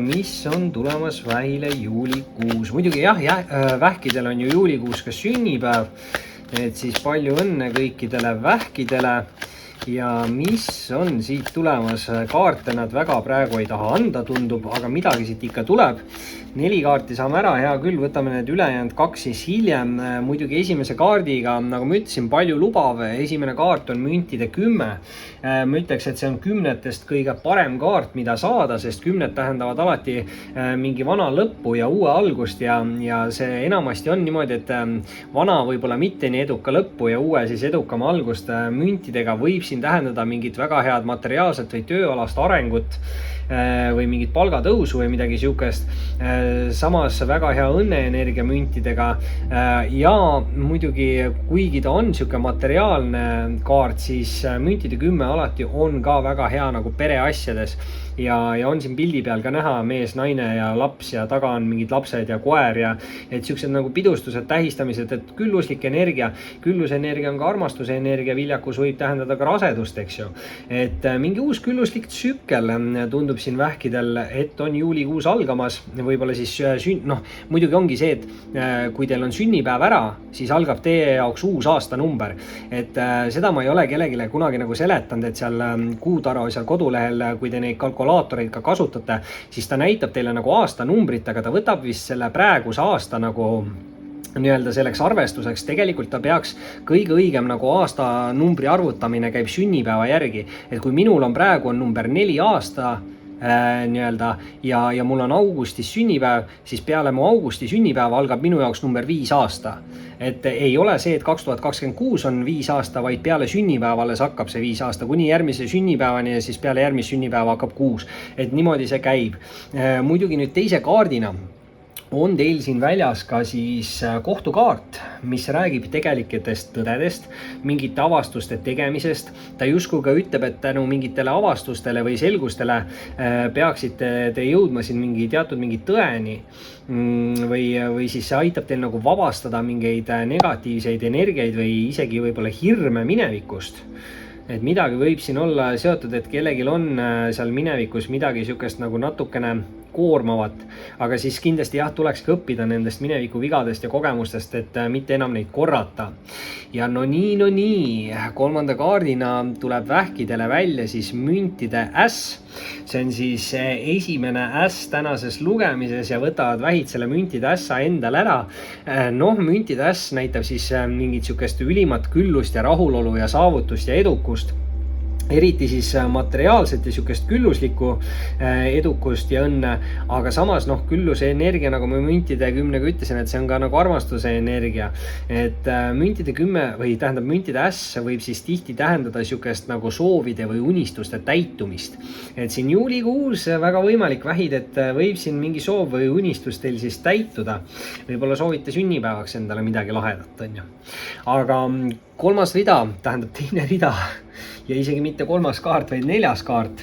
Mis on tulemas vähile juulikuus? Muidugi jah, vähkidel on ju juulikuus ka sünnipäev, et siis palju õnne kõikidele vähkidele. Ja mis on siit tulemas? Kaarte nad väga praegu ei taha anda, tundub, aga midagi siit ikka tuleb. 4 kaarti saame ära, hea küll, võtame need ülejäänud 2 siis hiljem. Muidugi esimese kaardiga, nagu ma ütlesin, palju lubav. Esimene kaart on müntide 10. Ma ütleks, et see on 10-test kõige parem kaart, mida saada, sest 10 tähendavad alati mingi vana lõppu ja uue algust ja see enamasti on niimoodi, et vana võib-olla mitte nii eduka lõppu ja uue siis edukama algust. Müntidega võib siin tähendada mingit väga head materiaalset või tööalast arengut või mingit palgatõusu või midagi siukest. Samas väga hea õnneenergia müntidega ja muidugi kuigi ta on siuke materiaalne kaart, siis müntide 10 alati on ka väga hea nagu pereasjades ja on siin pildi peal ka näha mees, naine ja laps ja taga on mingid lapsed ja koer ja et siuksed nagu pidustused, tähistamised, et külluslik energia. Küllusenergia on ka armastuse energia, viljakus võib tähendada ka rasedust, eks ju. Et mingi uus külluslik tsükkel tundub siin vähkidel, et on juulikuus algamas, võib-olla siis muidugi ongi see, et kui teil on sünnipäev ära, siis algab teie jaoks uus aastanumber. Et seda ma ei ole kellelegi kunagi nagu seletanud, et seal Kuutaro seal kodulehel, kui te neid kalkulaatoreid ka kasutate, siis ta näitab teile nagu aastanumbrit, aga ta võtab vist selle praeguse aasta nagu nii-öelda selleks arvestuseks. Tegelikult ta peaks kõige õigem nagu aastanumbri arvutamine käib sünnipäeva järgi. Et kui minul on praegu on number 4 aasta nii-öelda ja mul on augustis sünnipäev, siis peale mu augusti sünnipäeva algab minu jaoks number 5 aasta. Et ei ole see, et 2026 on 5 aasta, vaid peale sünnipäeva alles hakkab see 5 aasta kuni järgmise sünnipäevani ja siis peale järgmist sünnipäeva hakkab 6. Et niimoodi see käib. Muidugi nüüd teise kaardina on teil siin väljas ka siis kohtukaart, mis räägib tegeliketest tõdedest, mingite avastuste tegemisest. Ta justkui ka ütleb, et tänu mingitele avastustele või selgustele peaksite te jõudma siin teatud mingi tõeni või siis see aitab teil nagu vabastada mingeid negatiivseid energiaid või isegi võib-olla hirme minevikust. Et midagi võib siin olla seotud, et kellelgi on seal minevikus midagi siukest nagu natukene koormavat, aga siis kindlasti jah, tulekski õppida nendest mineviku vigadest ja kogemustest, et mitte enam neid korrata. Ja no nii, 3. kaardina tuleb vähkidele välja siis müntide äss. See on siis esimene äss tänases lugemises ja võtavad vähid selle müntide ässa endal ära. Müntide äss näitab siis mingit siukest ülimat küllust ja rahulolu ja saavutust ja edukust. Eriti siis materiaalset ja siukest külluslikku edukust ja õnne, aga samas külluse energia, nagu ma müntide 10-ga ütlesin, et see on ka nagu armastuse energia. Et müntide 10 või tähendab müntide äss võib siis tihti tähendada siukest nagu soovide või unistuste täitumist. Et siin juulikuus väga võimalik vähid, et võib siin mingi soov või unistus teil siis täituda. Võib-olla soovite sünnipäevaks endale midagi lahedat, on ju. Aga 3. rida, tähendab teine rida ja isegi mitte 3. kaart, vaid 4. kaart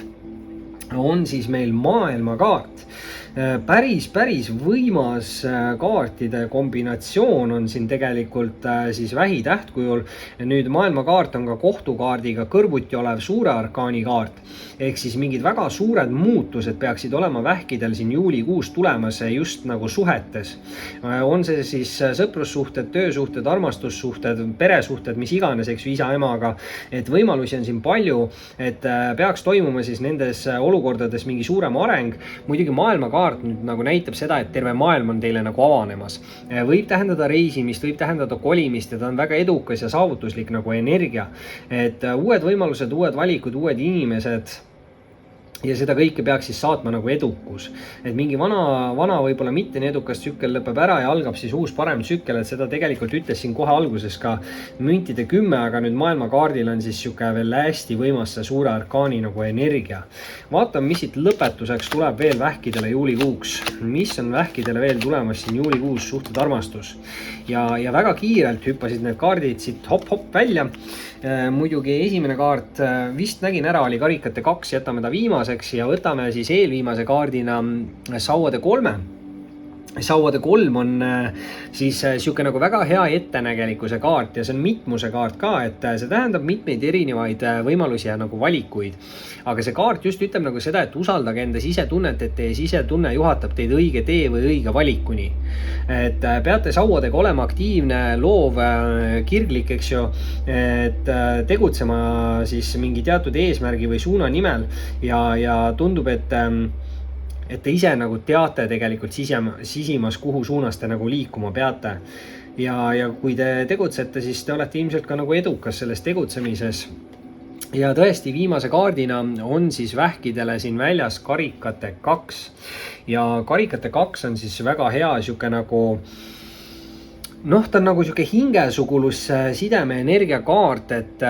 on siis meil maailmakaart. Päris võimas kaartide kombinatsioon on siin tegelikult siis vähi tähtkujul. Nüüd maailmakaart on ka kohtukaardiga kõrvuti olev suure arkaani kaart. Ehk siis mingid väga suured muutused peaksid olema vähkidel siin juulikuus tulemas just nagu suhetes. On see siis sõprussuhted, töösuhted, armastussuhted, peresuhted, mis iganes, eks ju, isa-emaga. Et võimalusi on siin palju, et peaks toimuma siis nendes olukordades mingi suurem areng. Muidugi maailmakaart nüüd nagu näitab seda, et terve maailm on teile nagu avanemas. Võib tähendada reisimist, võib tähendada kolimist ja ta on väga edukas ja saavutuslik nagu energia. Et uued võimalused, uued valikud, uued inimesed ja seda kõike peaks siis saatma nagu edukus. Et mingi vana võib-olla mitte nii edukas tsükkel lõpeb ära ja algab siis uus parem tsükkel, et seda tegelikult ütles siin kohe alguses ka müntide 10, aga nüüd maailmakaardil on siis siuke veel hästi võimas see suure arkaani nagu energia. Vaatame, mis siit lõpetuseks tuleb veel vähkidele juulikuuks. Mis on vähkidele veel tulemas siin juulikuus, suhted, armastus. Ja väga kiirelt hüppasid need kaardid siit hop välja. Muidugi esimene kaart vist nägin ära, oli karikate 2, jätame ta viimaseks ja võtame siis eelviimase kaardina sauade 3. Sauade 3 on siis siuke nagu väga hea ettenägelikkuse kaart ja see on mitmuse kaart ka, et see tähendab mitmeid erinevaid võimalusi ja nagu valikuid. Aga see kaart just ütleb nagu seda, et usaldage enda sisetunnet, et teie sisetunne juhatab teid õige tee või õige valikuni. Et peate sauadega olema aktiivne, loov, kirglik, eks ju, et tegutsema siis mingi teatud eesmärgi või suuna nimel ja tundub, et te ise nagu teate tegelikult sisimas, kuhu suunas te nagu liikuma peate. Ja kui te tegutsete, siis te olete ilmselt ka nagu edukas selles tegutsemises. Ja tõesti viimase kaardina on siis vähkidele siin väljas karikate 2. Ja karikate 2 on siis väga hea siuke nagu ta on nagu siuke hingesugulus sideme energiakaart, et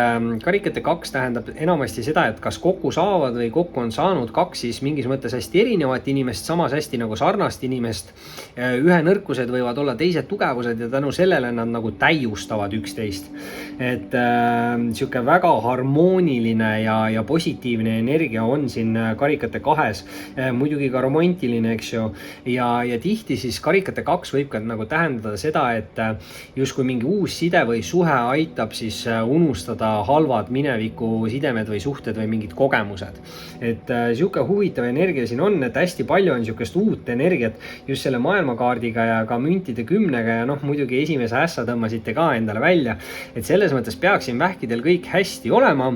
karikate 2 tähendab enamasti seda, et kas kokku saavad või kokku on saanud 2 siis mingis mõttes hästi erinevat inimest, samas hästi nagu sarnast inimest. Ühe nõrkused võivad olla teised tugevused ja tänu sellele nad nagu täiustavad üksteist. Et siuke väga harmooniline ja positiivne energia on siin karikate 2. Muidugi ka romantiline, eks ju. Ja tihti siis karikate 2 võib ka nagu tähendada seda, et justkui mingi uus side või suhe aitab siis unustada halvad mineviku sidemed või suhted või mingid kogemused. Et siuke huvitav energia siin on, et hästi palju on siukest uut energiat just selle maailmakaardiga ja ka müntide 10-ga ja muidugi esimese ässa tõmbasite ka endale välja. Et selles mõttes peaksin vähkidel kõik hästi olema.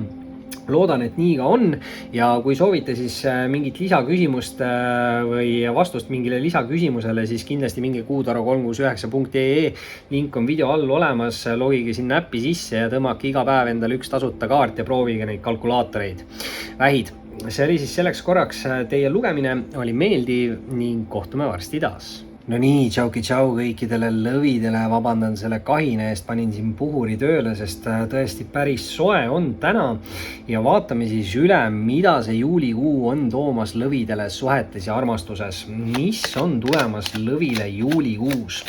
Loodan, et nii ka on ja kui soovite siis mingit lisaküsimust või vastust mingile lisaküsimusele, siis kindlasti minge kuutaro369.ee, link on video all olemas, logige sinna äppi sisse ja tõmmake iga päev endale üks tasuta kaart ja proovige neid kalkulaatoreid. Vähid, see oli siis selleks korraks teie lugemine, oli meeldiv ning kohtume varsti taas. No nii, tšau kõikidele lõvidele, vabandan selle kahine eest, panin siin puhuri tööle, sest tõesti päris soe on täna ja vaatame siis üle, mida see juulikuu on toomas lõvidele suhetes ja armastuses. Mis on tulemas lõvile juulikuus?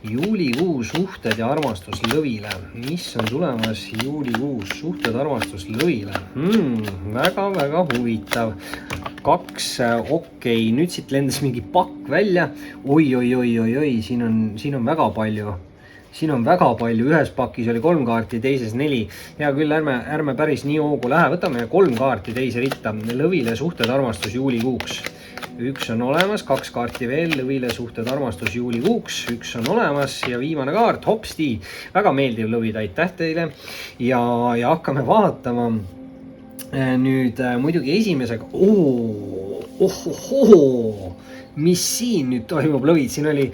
Juulikuu suhted ja armastus lõvile. Mis on tulemas juulikuus suhted armastus lõvile? Väga huvitav. 2, okei, nüüd siit lendas mingi pakk välja. Oi, siin on väga palju. Siin on väga palju, ühes pakis oli 3 kaarti, teises 4. Hea küll, ärme päris nii hoogu lähe, võtame 3 kaarti teise ritta. Lõvile suhted armastus juulikuuks. 1 on olemas, 2 kaarti veel, lõvile suhted armastus juulikuuks. 1 on olemas ja viimane kaart, hopsti. Väga meeldiv lõvid, aitäh teile. Ja hakkame vaatama. Nüüd muidugi esimesega, mis siin nüüd toimub lõvid, siin oli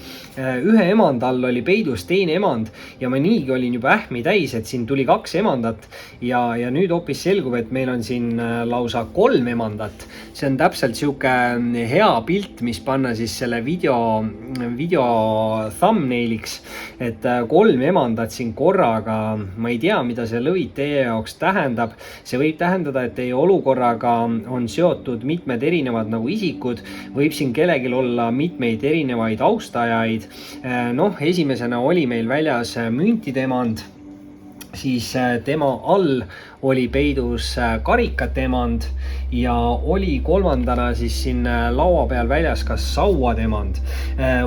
ühe emand all oli peidus teine emand ja ma niigi olin juba ähmi täis, et siin tuli 2 emandat ja nüüd hoopis selgub, et meil on siin lausa 3 emandat. See on täpselt siuke hea pilt, mis panna siis selle video thumbnailiks, et 3 emandat siin korraga. Ma ei tea, mida see lõvid teie jaoks tähendab. See võib tähendada, et teie olukorraga on seotud mitmed erinevad nagu isikud, võib siin kellelgi olla mitmeid erinevaid austajaid. Esimesena oli meil väljas müntide emand siis tema all oli peidus karikate emand ja oli kolmandana siis siin laua peal väljas ka sauade emand.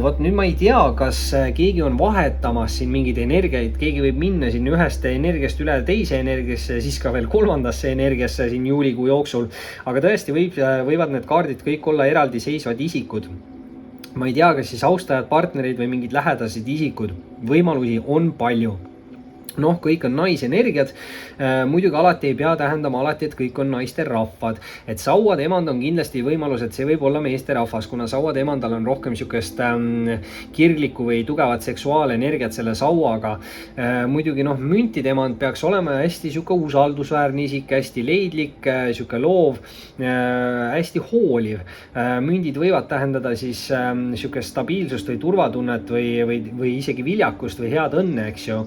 Vot nüüd ma ei tea, kas keegi on vahetamas siin mingeid energiaid, keegi võib minna siin ühest energiast üle teise energiasse, siis ka veel kolmandasse energiasse siin juulikuu jooksul. Aga tõesti võivad need kaardid kõik olla eraldiseisvad isikud. Ma ei tea, kas siis austajad, partnerid või mingid lähedased isikud. Võimalusi on palju. Noh, kõik on naisenergiad, muidugi alati ei pea tähendama alati, et kõik on naiste rahvad. Et sauad emand on kindlasti võimalus, et see võib olla meeste rahvas, kuna sauad emandal on rohkem sükest kirglikku või tugevat seksuaalenergiat selle sauaga. Muidugi müntide emand peaks olema hästi süke usaldusväärne isik, hästi leidlik, süke loov, hästi hooliv. Mündid võivad tähendada siis sükest stabiilsust või turvatunnet või isegi viljakust või head õnne, eks ju.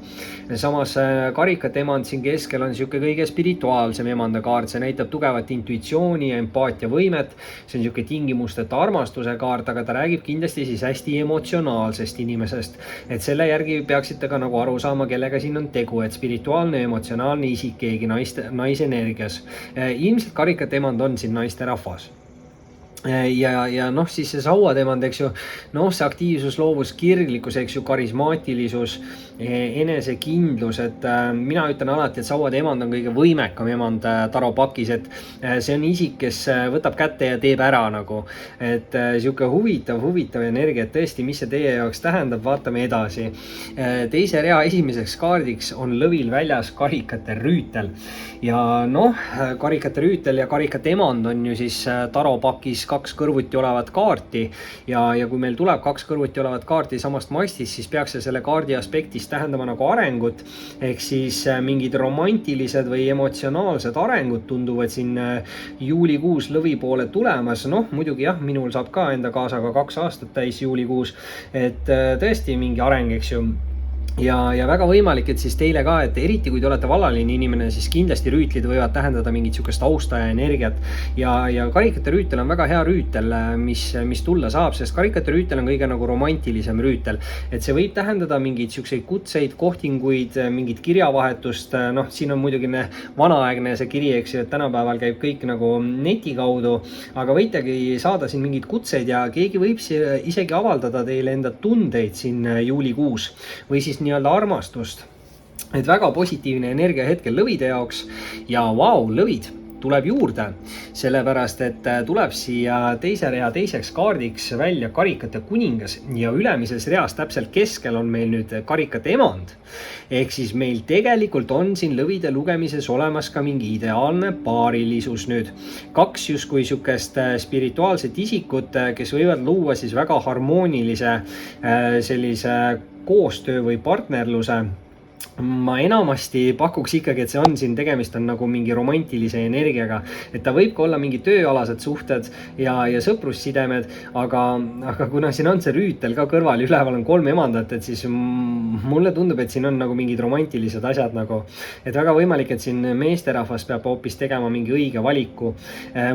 Samas karikate emand siin keskel on siuke kõige spirituaalsem emanda kaart, see näitab tugevat intuitsiooni ja empaatiavõimet. See on siuke tingimusteta armastuse kaart, aga ta räägib kindlasti siis hästi emotsionaalsest inimesest. Et selle järgi peaksite ka nagu aru saama, kellega siin on tegu, et spirituaalne, emotsionaalne isik, keegi naisenergias. Ilmselt karikate emand on siin naiste rahvas. Ja siis see sauad emand, eks ju, see aktiivsus, loovus, kirglikkus, eks ju, karismaatilisus, enesekindlus, et mina ütlen alati, et sauad emand on kõige võimekam emand taropakis, et see on isik, kes võtab kätte ja teeb ära nagu, et siuke huvitav energia, et tõesti, mis see teie jaoks tähendab, vaatame edasi. Teise rea esimeseks kaardiks on lõvil väljas karikate rüütel ja karikate rüütel ja karikate emand on ju siis taropakis kaks kõrvuti olevat kaarti ja kui meil tuleb kaks kõrvuti olevat kaarti samast mastist, siis peaks see selle kaardi aspektist tähendama nagu arengut, ehk siis mingid romantilised või emotsionaalsed arengud tunduvad siin juulikuus lõvi poole tulemas. Muidugi jah, minul saab ka enda kaasaga 2 aastat täis juulikuus, et tõesti mingi areng, eks ju. Ja väga võimalik, et siis teile ka, et eriti kui te olete vallaline inimene, siis kindlasti rüütlid võivad tähendada mingit sükest austaja energiat ja karikate rüütel on väga hea rüütel, mis tulla saab, sest karikate rüütel on kõige nagu romantilisem rüütel, et see võib tähendada mingeid sükseid kutseid, kohtinguid, mingit kirjavahetust. Siin on muidugi vanaaegne see kiri, eks ju, et tänapäeval käib kõik nagu neti kaudu, aga võitegi saada siin mingeid kutseid ja keegi võib isegi avaldada teile enda tundeid siin juulikuus või siis nii-öelda armastust. Et väga positiivne energia hetkel lõvide jaoks ja lõvid tuleb juurde, sellepärast et tuleb siia teise rea teiseks kaardiks välja karikate kuningas ja ülemises reas täpselt keskel on meil nüüd karikate emand. Ehk siis meil tegelikult on siin lõvide lugemises olemas ka mingi ideaalne paarilisus nüüd. 2 justkui sükest spirituaalset isikut, kes võivad luua siis väga harmoonilise sellise koostöö või partnerluse. Ma enamasti pakuks ikkagi, et see on siin tegemist on nagu mingi romantilise energiaga, et ta võib ka olla mingi tööalased suhted ja sõprussidemed, aga kuna siin on see rüütel ka kõrval, üleval on 3 emandat, et siis mulle tundub, et siin on nagu mingid romantilised asjad nagu, et väga võimalik, et siin meesterahvas peab hoopis tegema mingi õige valiku.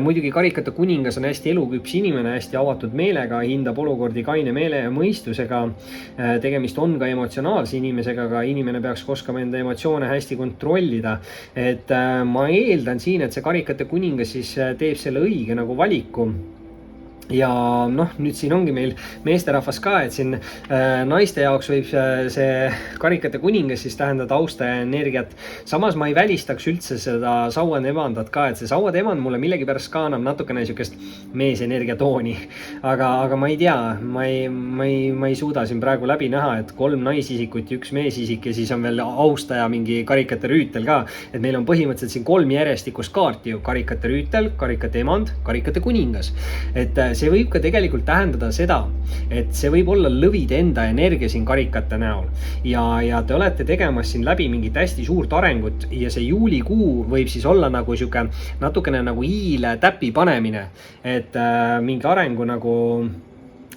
Muidugi karikate kuningas on hästi eluküps inimene, hästi avatud meelega, hindab olukordi kaine meele ja mõistusega. Tegemist on ka emotsionaalse inimesega, aga inimene peaks oskama enda emotsioone hästi kontrollida. Et ma eeldan siin, et see karikate kuningas siis teeb selle õige nagu valiku. Ja nüüd siin ongi meil meesterahvas ka, et siin naiste jaoks võib see karikate kuningas siis tähendada austaja energiat. Samas ma ei välistaks üldse seda sauade emandat ka, et see sauade emand mulle millegipärast ka annab natukene sükest meesenergia tooni. Aga ma ei tea, ma ei suuda siin praegu läbi näha, et 3 naisisikut ja 1 meesisik ja siis on veel austaja mingi karikate rüütel ka. Et meil on põhimõtteliselt siin 3 järjestikust kaarti ju, karikate rüütel, karikate emand, karikate kuningas. Et see võib ka tegelikult tähendada seda, et see võib olla lõvide enda energia siin karikate näol ja te olete tegemas siin läbi mingit hästi suurt arengut ja see juulikuu võib siis olla nagu siuke natukene nagu hiile täpi panemine, et mingi arengu nagu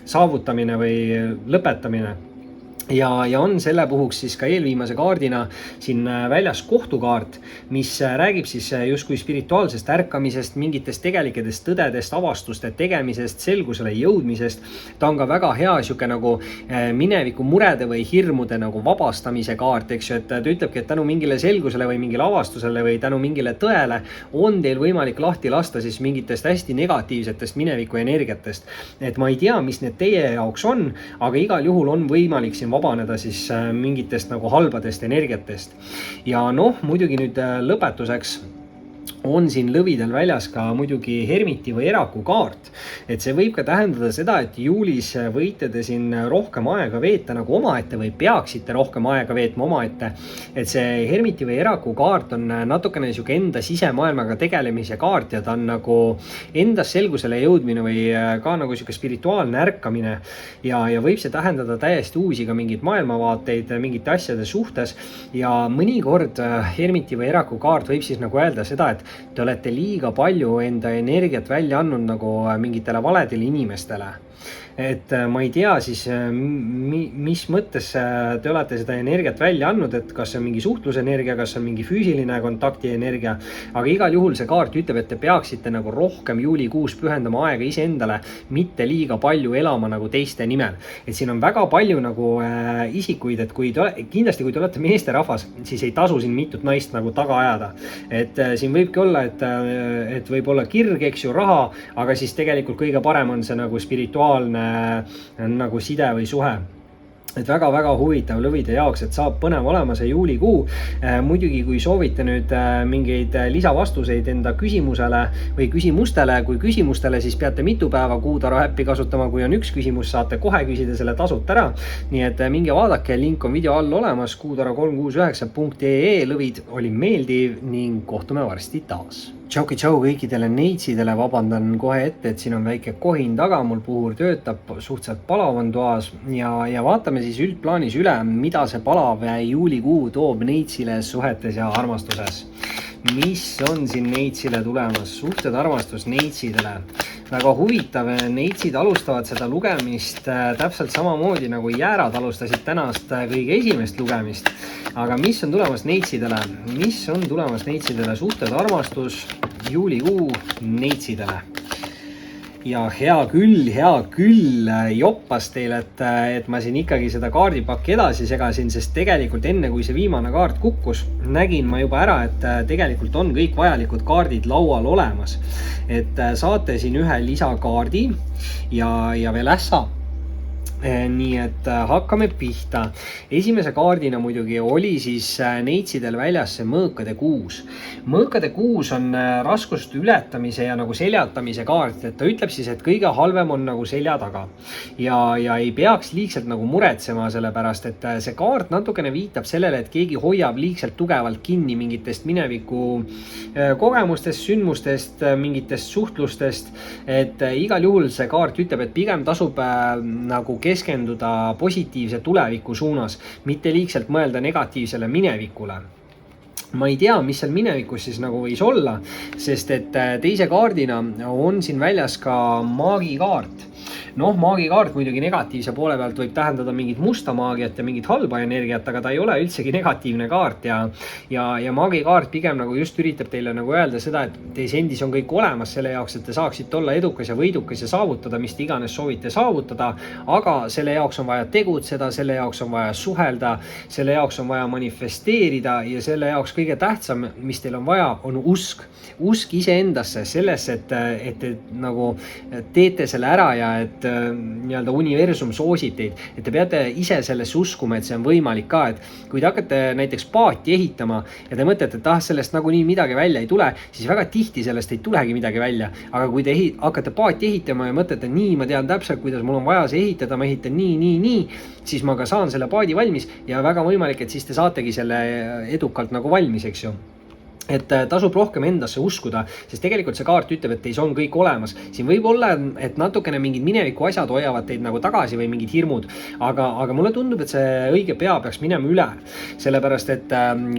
saavutamine või lõpetamine. ja on selle puhuks siis ka eelviimase kaardina siin väljas kohtukaart, mis räägib siis justkui spirituaalsest ärkamisest, mingitest tegelikest tõdedest, avastuste tegemisest, selgusele jõudmisest. Ta on ka väga hea sihuke nagu mineviku murede või hirmude nagu vabastamise kaart, eks ju, et ta ütlebki, et tänu mingile selgusele või mingile avastusele või tänu mingile tõele on teil võimalik lahti lasta siis mingitest hästi negatiivsetest mineviku energiatest. Et ma ei tea, mis need teie jaoks on, aga igal juhul on võimalik siin vabaneda siis mingitest nagu halbadest energiatest. Ja noh, muidugi nüüd lõpetuseks on siin lõvidel väljas ka muidugi hermiti või eraku kaart. Et see võib ka tähendada seda, et juulis võite te siin rohkem aega veeta nagu omaette või peaksite rohkem aega veetma omaette. Et see hermiti või eraku kaart on natukene sihuke enda sisemaailmaga tegelemise kaart ja ta on nagu endas selgusele jõudmine või ka nagu sihuke spirituaalne ärkamine. Ja võib see tähendada täiesti uusi ka mingeid maailmavaateid mingite asjade suhtes. Ja mõnikord hermiti või eraku kaart võib siis nagu öelda seda, et te olete liiga palju enda energiat välja andnud nagu mingitele valedele inimestele. Et ma ei tea siis, mis mõttes te olete seda energiat välja andnud, et kas see on mingi suhtlusenergia, kas see on mingi füüsiline kontakti energia, aga igal juhul see kaart ütleb, et te peaksite nagu rohkem juulikuus pühendama aega iseendale, mitte liiga palju elama nagu teiste nimel. Et siin on väga palju nagu isikuid, et kindlasti kui te olete meesterahvas, siis ei tasu siin mitut naist nagu taga ajada. Et siin võibki olla, et võib olla kirg, eks ju, raha, aga siis tegelikult kõige parem on see nagu spirituaalne nagu side või suhe. Et väga-väga huvitav lõvide jaoks, et saab põnev olema see juulikuu. Muidugi, kui soovite nüüd mingeid lisavastuseid enda küsimusele või küsimustele, kui küsimustele, siis peate mitu päeva Kuutaro äppi kasutama. Kui on üks küsimus, saate kohe küsida selle tasuta ära. Nii et minge vaadake, link on video all olemas, kuutaro369.ee. Lõvid, oli meeldiv ning kohtume varsti taas. Tšauki-tšau kõikidele neitsidele, vabandan kohe ette, et siin on väike kohin taga, mul puhur töötab, suhteliselt palav on toas ja vaatame siis üldplaanis üle, mida see palav juulikuu toob neitsile suhetes ja armastuses. Mis on siin neitsile tulemas? Suhted, armastus neitsidele. Väga huvitav, neitsid alustavad seda lugemist täpselt samamoodi nagu jäärad alustasid tänast kõige esimest lugemist. Aga mis on tulemas neitsidele? Mis on tulemas neitsidele? Suhted, armastus, juulikuu neitsidele. Ja hea küll, joppas teile, et ma siin ikkagi seda kaardipakki edasi segasin, sest tegelikult enne kui see viimane kaart kukkus, nägin ma juba ära, et tegelikult on kõik vajalikud kaardid laual olemas. Et saate siin ühe lisakaardi ja veel ässa. Nii et hakkame pihta. Esimese kaardina muidugi oli siis neitsidel väljas see mõõkade kuus. Mõõkade kuus on raskuste ületamise ja nagu seljatamise kaart, et ta ütleb siis, et kõige halvem on nagu selja taga. Ja ei peaks liigselt nagu muretsema selle pärast, et see kaart natukene viitab sellele, et keegi hoiab liigselt tugevalt kinni mingitest mineviku kogemustest, sündmustest, mingitest suhtlustest. Et igal juhul see kaart ütleb, et pigem tasub nagu keskenduda positiivse tuleviku suunas, mitte liigselt mõelda negatiivsele minevikule. Ma ei tea, mis seal minevikus siis nagu võis olla, sest et teise kaardina on siin väljas ka maagikaart. Noh, maagikaart muidugi negatiivse poole pealt võib tähendada mingit musta maagiat ja mingit halba energiat, aga ta ei ole üldsegi negatiivne kaart ja maagikaart pigem nagu just üritab teile nagu öelda seda, et teis endis on kõik olemas selle jaoks, et te saaksite olla edukas ja võidukas ja saavutada, mis te iganes soovite saavutada, aga selle jaoks on vaja tegutseda, selle jaoks on vaja suhelda, selle jaoks on vaja manifesteerida ja selle jaoks kõige tähtsam, mis teil on vaja, on usk. Usk iseendasse, sellesse, et te nagu teete selle ära ja et nii-öelda universum soosib teid, et te peate ise sellesse uskuma, et see on võimalik ka, et kui te hakkate näiteks paati ehitama ja te mõtlete, et sellest nagunii midagi välja ei tule, siis väga tihti sellest ei tulegi midagi välja, aga kui te hakkate paati ehitama ja mõtlete, nii, ma tean täpselt, kuidas mul on vaja see ehitada, ma ehitan nii, siis ma ka saan selle paadi valmis ja väga võimalik, et siis te saategi selle edukalt nagu valmis, eks ju. et tasub rohkem endasse uskuda, sest tegelikult see kaart ütleb, et teis on kõik olemas. Siin võib olla, et natukene mingid mineviku asjad hoiavad teid nagu tagasi või mingid hirmud, aga mulle tundub, et see õige pea peaks minema üle. Sellepärast, et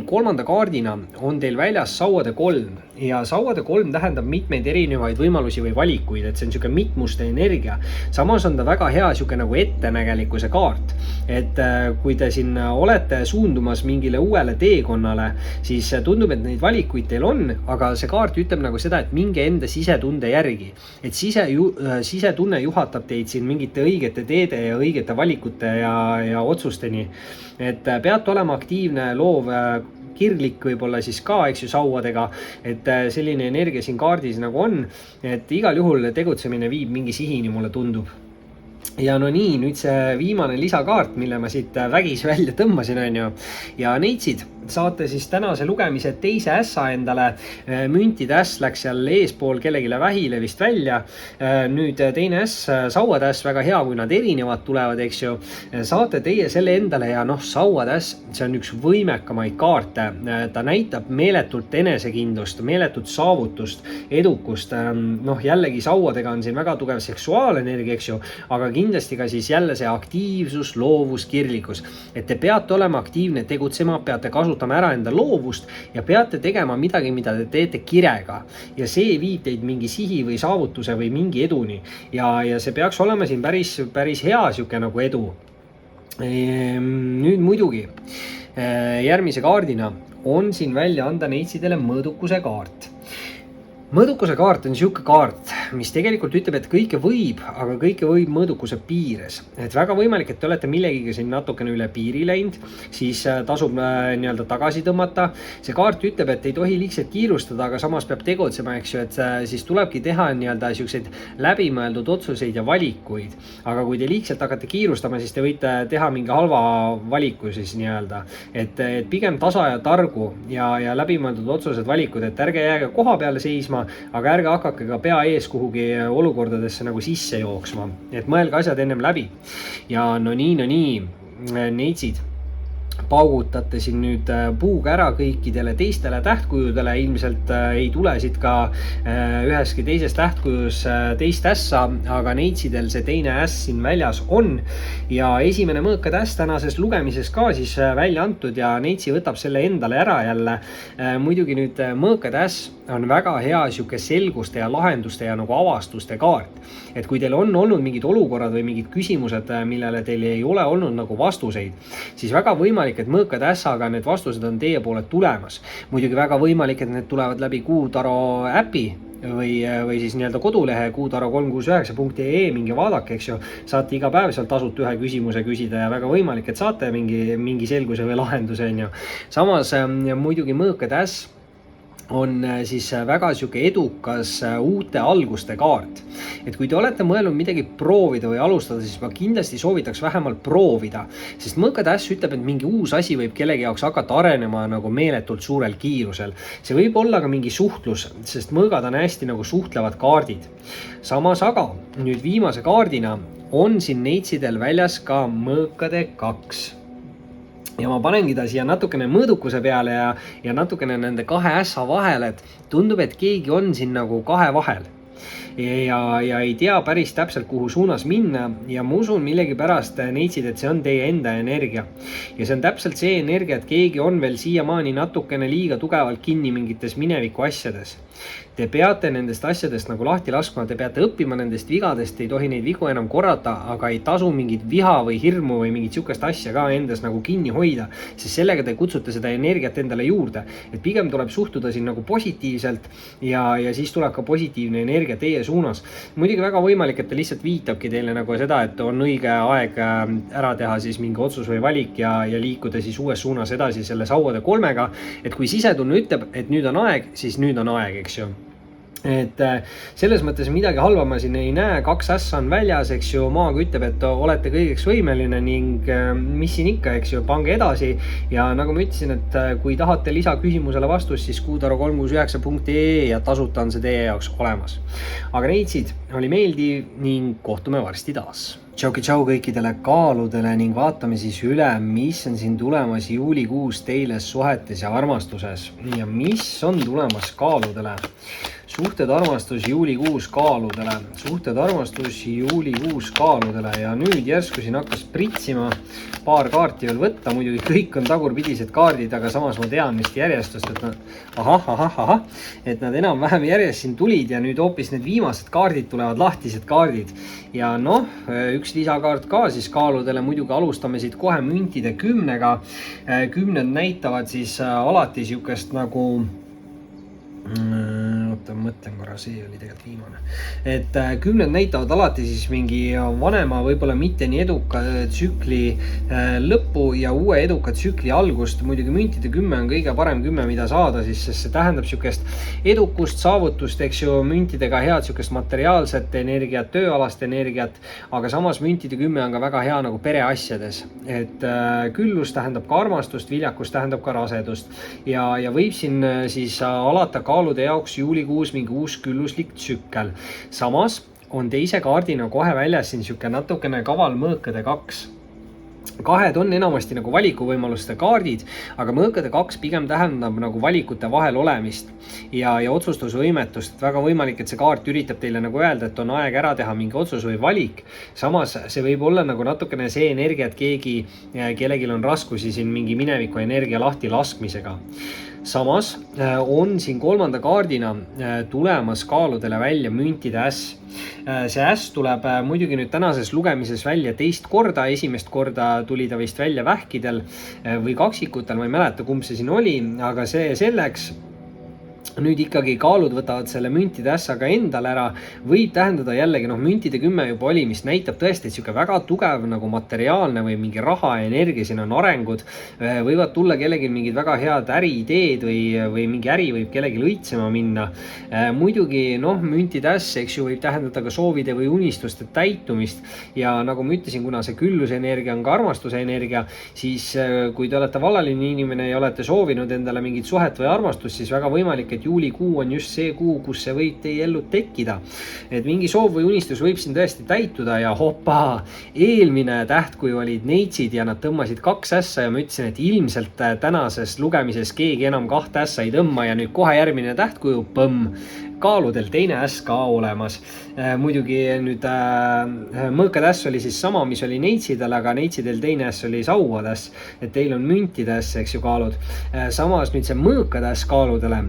kolmanda kaardina on teil väljas sauade 3 ja sauade 3 tähendab mitmeid erinevaid võimalusi või valikuid, et see on niisugune mitmuste energia. Samas on ta väga hea niisugune nagu ettenägelikkuse kaart, et kui te siin olete suundumas mingile uuele teekonnale, siis tundub, et neid valikuid teil on, aga see kaart ütleb nagu seda, et minge enda sisetunde järgi. Et sisetunne juhatab teid siin mingite õigete teede ja õigete valikute ja otsusteni. Et peate olema aktiivne, loov, kirglik võib-olla siis ka, eks ju, sauadega, et selline energia siin kaardis nagu on, et igal juhul tegutsemine viib mingi sihini, mulle tundub. Ja no nii, nüüd see viimane lisakaart, mille ma siit vägis välja tõmbasin, on ju, ja neitsid saate siis tänase lugemise teise ässa endale. Müntide äss läks seal eespool kellegile vähile vist välja. Nüüd teine äss, sauade äss, väga hea, kui nad erinevad tulevad, eks ju. Saate teie selle endale ja noh, sauade äss, see on üks võimekamaid kaarte. Ta näitab meeletult enesekindlust, meeletut saavutust, edukust. Noh, jällegi sauadega on siin väga tugev seksuaalenergia, eks ju, aga kindlasti ka siis jälle see aktiivsus, loovus, kirglikkus. Et te peate olema aktiivne, tegutsema, peate kasutama ära enda loovust ja peate tegema midagi, mida te teete kirega. Ja see viib teid mingi sihi või saavutuse või mingi eduni. Ja see peaks olema siin päris hea siuke nagu edu. Nüüd muidugi järgmise kaardina on siin välja anda neitsidele mõõdukuse kaart. Mõõdukuse kaart on siuke kaart, mis tegelikult ütleb, et kõike võib, aga kõike võib mõõdukuse piires. Et väga võimalik, et te olete millegiga siin natukene üle piiri läinud, siis tasub nii-öelda tagasi tõmmata. See kaart ütleb, et ei tohi liigselt kiirustada, aga samas peab tegutsema, eks ju, et siis tulebki teha nii-öelda siukseid läbimõeldud otsuseid ja valikuid. Aga kui te liigselt hakkate kiirustama, siis te võite teha mingi halva valiku siis nii-öelda. Et pigem tasa ja targu ja läbimõeldud otsused, valikud, et ärge jääge koha peale seisma, aga ärge hakake ka pea ees kuhugi olukordadesse nagu sisse jooksma, et mõelge asjad ennem läbi. Ja no nii, neitsid, paugutate siin nüüd puuga ära kõikidele teistele tähtkujudele, ilmselt ei tule siit ka üheski teises tähtkujus teist ässa, aga neitsidel see teine äss siin väljas on. Ja esimene mõõkade äss tänases lugemises ka siis välja antud ja neitsi võtab selle endale ära jälle. Muidugi nüüd mõõkade äss on väga hea siuke selguste ja lahenduste ja nagu avastuste kaart. Et kui teil on olnud mingid olukorrad või mingid küsimused, millele teil ei ole olnud nagu vastuseid, siis väga võimalik, et mõõkade ässaga need vastused on teie poole tulemas. Muidugi väga võimalik, et need tulevad läbi Kuutaro äpi või siis nii-öelda kodulehe kuutaro369.ee, mingi vaadake, eks ju, saate iga päev sealt tasut ühe küsimuse küsida ja väga võimalik, et saate mingi selguse või lahenduse, on ju. Samas muidugi mõõkade äss on siis väga siuke edukas uute alguste kaart. Et kui te olete mõelnud midagi proovida või alustada, siis ma kindlasti soovitaks vähemalt proovida, sest mõõkade äss ütleb, et mingi uus asi võib kellegi jaoks hakata arenema nagu meeletult suurel kiirusel. See võib olla ka mingi suhtlus, sest mõõgad on hästi nagu suhtlevad kaardid. Samas aga nüüd viimase kaardina on siin neitsidel väljas ka mõõkade 2. Ja ma panengi ta siia natukene mõõdukuse peale ja natukene nende kahe ässa vahel, et tundub, et keegi on siin nagu kahe vahel. Ja ei tea päris täpselt, kuhu suunas minna ja ma usun millegipärast neitsid, et see on teie enda energia. Ja see on täpselt see energia, et keegi on veel siiamaani natukene liiga tugevalt kinni mingites mineviku asjades. Te peate nendest asjadest nagu lahti laskma, te peate õppima nendest vigadest, ei tohi neid vigu enam korrata, aga ei tasu mingit viha või hirmu või mingit sihukest asja ka endas nagu kinni hoida, sest sellega te kutsute seda energiat endale juurde. Et pigem tuleb suhtuda siin nagu positiivselt ja siis tuleb ka positiivne energia teie suunas. Muidugi väga võimalik, et ta lihtsalt viitabki teile nagu seda, et on õige aeg ära teha siis mingi otsus või valik ja liikuda siis uues suunas edasi selle sauade 3-ga. Et kui sisetunne ütleb, et nüüd on aeg, siis nüüd on aeg, eks ju. et selles mõttes midagi halba ma siin ei näe, 2 ässa on väljas, eks ju, Maag ütleb, et olete kõigeks võimeline ning mis siin ikka, eks ju, pange edasi. Ja nagu ma ütlesin, et kui tahate lisaküsimusele vastust, siis kuutaro369.ee ja tasuta on see teie jaoks olemas. Aga neitsid, oli meeldiv ning kohtume varsti taas. Tšau kõikidele kaaludele ning vaatame siis üle, mis on siin tulemas juulikuus teile suhetes ja armastuses. Ja mis on tulemas kaaludele? Suhted armastus juulikuus kaaludele. Suhted armastus juulikuus kaaludele. Ja nüüd järsku siin hakkas pritsima paar kaarti veel võtta. Muidugi kõik on tagurpidised kaardid, aga samas ma tean vist järjestust, et et nad enam-vähem järjest siin tulid ja nüüd hoopis need viimased kaardid tulevad, lahtised kaardid. Ja noh, üks lisakaart ka siis kaaludele. Muidugi alustame siit kohe müntide 10-ga. 10 näitavad siis alati siukest nagu mõtlen korra, see oli tegelikult viimane. Et 10 näitavad alati siis mingi vanema, võib-olla mitte nii eduka tsükli lõppu ja uue eduka tsükli algust. Muidugi müntide 10 on kõige parem 10, mida saada, siis see tähendab siukest edukust, saavutust, eks ju, müntidega head siukest materiaalset energiat, tööalast energiat, aga samas müntide 10 on ka väga hea nagu pereasjades. Et küllus tähendab ka armastust, viljakus tähendab ka rasedust ja võib siin siis alata kaalude jaoks juulikuus mingi uus külluslik tsükkel. Samas on teise kaardina kohe väljas siin siuke natukene kaval mõõkade 2. Kahed on enamasti nagu valikuvõimaluste kaardid, aga mõõkade 2 pigem tähendab nagu valikute vahel olemist ja otsustusvõimetust. Väga võimalik, et see kaart üritab teile nagu öelda, et on aeg ära teha mingi otsus või valik. Samas see võib olla nagu natukene see energia, et kellelgi on raskusi siin mingi mineviku energia lahti laskmisega. Samas on siin kolmanda kaardina tulemas kaaludele välja müntide äss. See äss tuleb muidugi nüüd tänases lugemises välja teist korda. Esimest korda tuli ta vist välja vähkidel või kaksikutel, ma ei mäleta, kumb see siin oli, aga see selleks. Nüüd ikkagi kaalud võtavad selle müntide ässaga endale ära, võib tähendada jällegi, müntide 10 juba oli, mis näitab tõesti, et siuke väga tugev nagu materiaalne või mingi raha ja energia, siin on arengud, võivad tulla kellelgi mingid väga head äriideed või mingi äri võib kellelgi õitsema minna. Muidugi, müntide äss, eks ju, võib tähendada ka soovide või unistuste täitumist ja nagu ma ütlesin, kuna see külluse energia on ka armastuse energia, siis kui te olete vallaline inimene ja olete soovinud endale mingit suhet või armastust, siis väga võimalik, et juulikuu on just see kuu, kus see võib teie ellu tekkida. Et mingi soov või unistus võib siin tõesti täituda ja hopa, eelmine tähtkuju olid neitsid ja nad tõmbasid 2 ässa ja ma ütlesin, et ilmselt tänases lugemises keegi enam 2 ässa ei tõmba ja nüüd kohe järgmine tähtkuju, põmm, kaaludel teine äss ka olemas. Muidugi nüüd mõõkade äss oli siis sama, mis oli neitsidel, aga neitsidel teine äss oli sauade äss, et teil on müntide äss, eks ju, kaalud. Samas nüüd see mõõkade äss kaaludele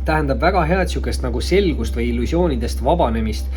tähendab väga head siukest nagu selgust või illusioonidest vabanemist,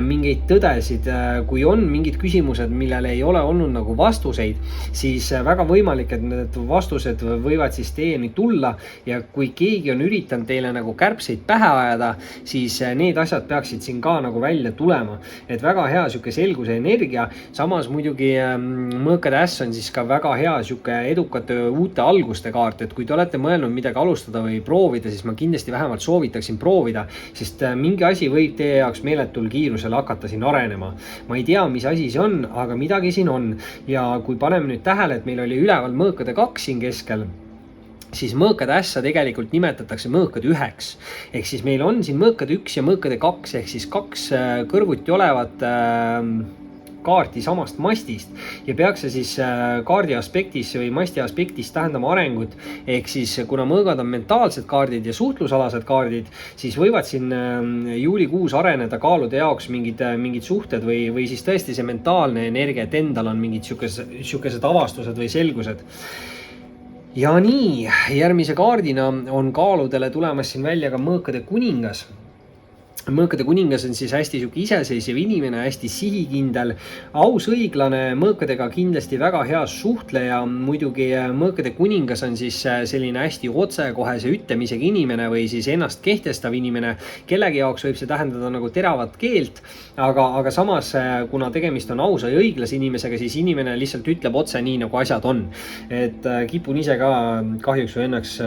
mingeid tõdesid, kui on mingid küsimused, millele ei ole olnud nagu vastuseid, siis väga võimalik, et need vastused võivad siis teieni tulla ja kui keegi on üritanud teile nagu kärbseid pähe ajada, siis need asjad peaksid siin ka nagu välja tulema. Et väga hea siuke selguse energia, samas muidugi mõõkade äss on siis ka väga hea siuke edukate uute alguste kaart, et kui te olete mõelnud midagi alustada või proovida, siis ma kindlasti vähemalt soovitaksin proovida, sest mingi asi võib teie jaoks meeletul kiirusel hakata siin arenema. Ma ei tea, mis asi see on, aga midagi siin on. Ja kui paneme nüüd tähele, et meil oli üleval mõõkade 2 siin keskel, siis mõõkade ässa tegelikult nimetatakse mõõkade 1. Ehk siis meil on siin mõõkade 1 ja mõõkade 2, ehk siis 2 kõrvuti olevat kaarti samast mastist ja peaks see siis kaardi aspektis või masti aspektis tähendama arengut. Ehk siis kuna mõõgad on mentaalsed kaardid ja suhtlusalased kaardid, siis võivad siin juulikuus areneda kaalude jaoks mingid suhted või siis tõesti see mentaalne energia, et endal on mingid siukesed avastused või selgused. Ja nii, järgmise kaardina on kaaludele tulemas siin välja ka mõõkade kuningas. mõõkade kuningas on siis hästi sihuke iseseisev inimene, hästi sihikindel, aus, õiglane, mõõkadega kindlasti väga hea suhtleja. Muidugi mõõkade kuningas on siis selline hästi otsekohese ütlemisega inimene või siis ennast kehtestav inimene. Kellegi jaoks võib see tähendada nagu teravat keelt, aga samas kuna tegemist on ausa ja õiglase inimesega, siis inimene lihtsalt ütleb otse nii, nagu asjad on. Et kipun ise ka kahjuks või õnneks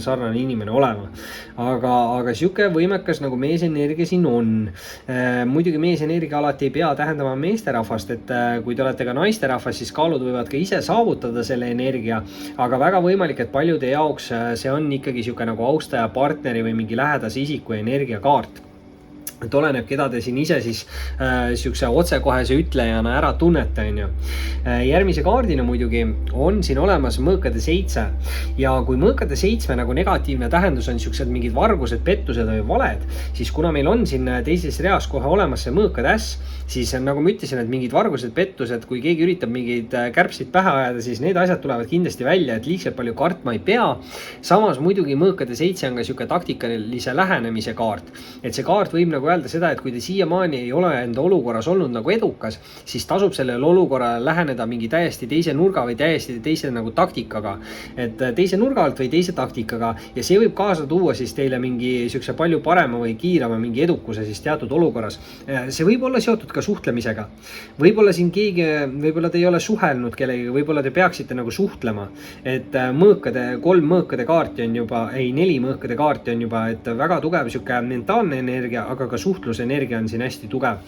sarnane inimene olema. Aga sihuke võimekas nagu meesenergia siin on. Muidugi meesenergia alati ei pea tähendama meesterahvast, et kui te olete ka naisterahvas, siis kaalud võivad ka ise saavutada selle energia, aga väga võimalik, et paljude jaoks see on ikkagi sihuke nagu austaja, partneri või mingi lähedase isiku energiakaart. Et oleneb, keda te siin ise siis siukse otsekohese ütlejana ära tunnete, on ju. Järgmise kaardina muidugi on siin olemas mõõkade 7 ja kui mõõkade 7 nagu negatiivne tähendus on siuksed mingid vargused, pettused või valed, siis kuna meil on siin teises reas kohe olemas see mõõkade äss, siis nagu ma ütlesin, et mingid vargused, pettused, kui keegi üritab mingeid kärbsid pähe ajada, siis need asjad tulevad kindlasti välja, et liigselt palju kartma ei pea. Samas muidugi mõõkade 7 on ka siuke taktikalise lähenemise kaart, et see kaart võib nagu öelda seda, et kui te siiamaani ei ole enda olukorras olnud nagu edukas, siis tasub sellele olukorrale läheneda mingi täiesti teise nurga või täiesti teise nagu taktikaga. Et teise nurga alt või teise taktikaga ja see võib kaasa tuua siis teile mingi siukse palju parema või kiirema mingi edukuse siis teatud olukorras. See võib olla seotud ka suhtlemisega. Võib-olla siin keegi, võib-olla te ei ole suhelnud kellegagi, võib-olla te peaksite nagu suhtlema. Et mõõkade, 3 mõõkade kaarti on juba, 4 mõõkade kaarti on juba, et väga tugev siuke mentaalne energia, aga ka suhtlusenergia on siin hästi tugev.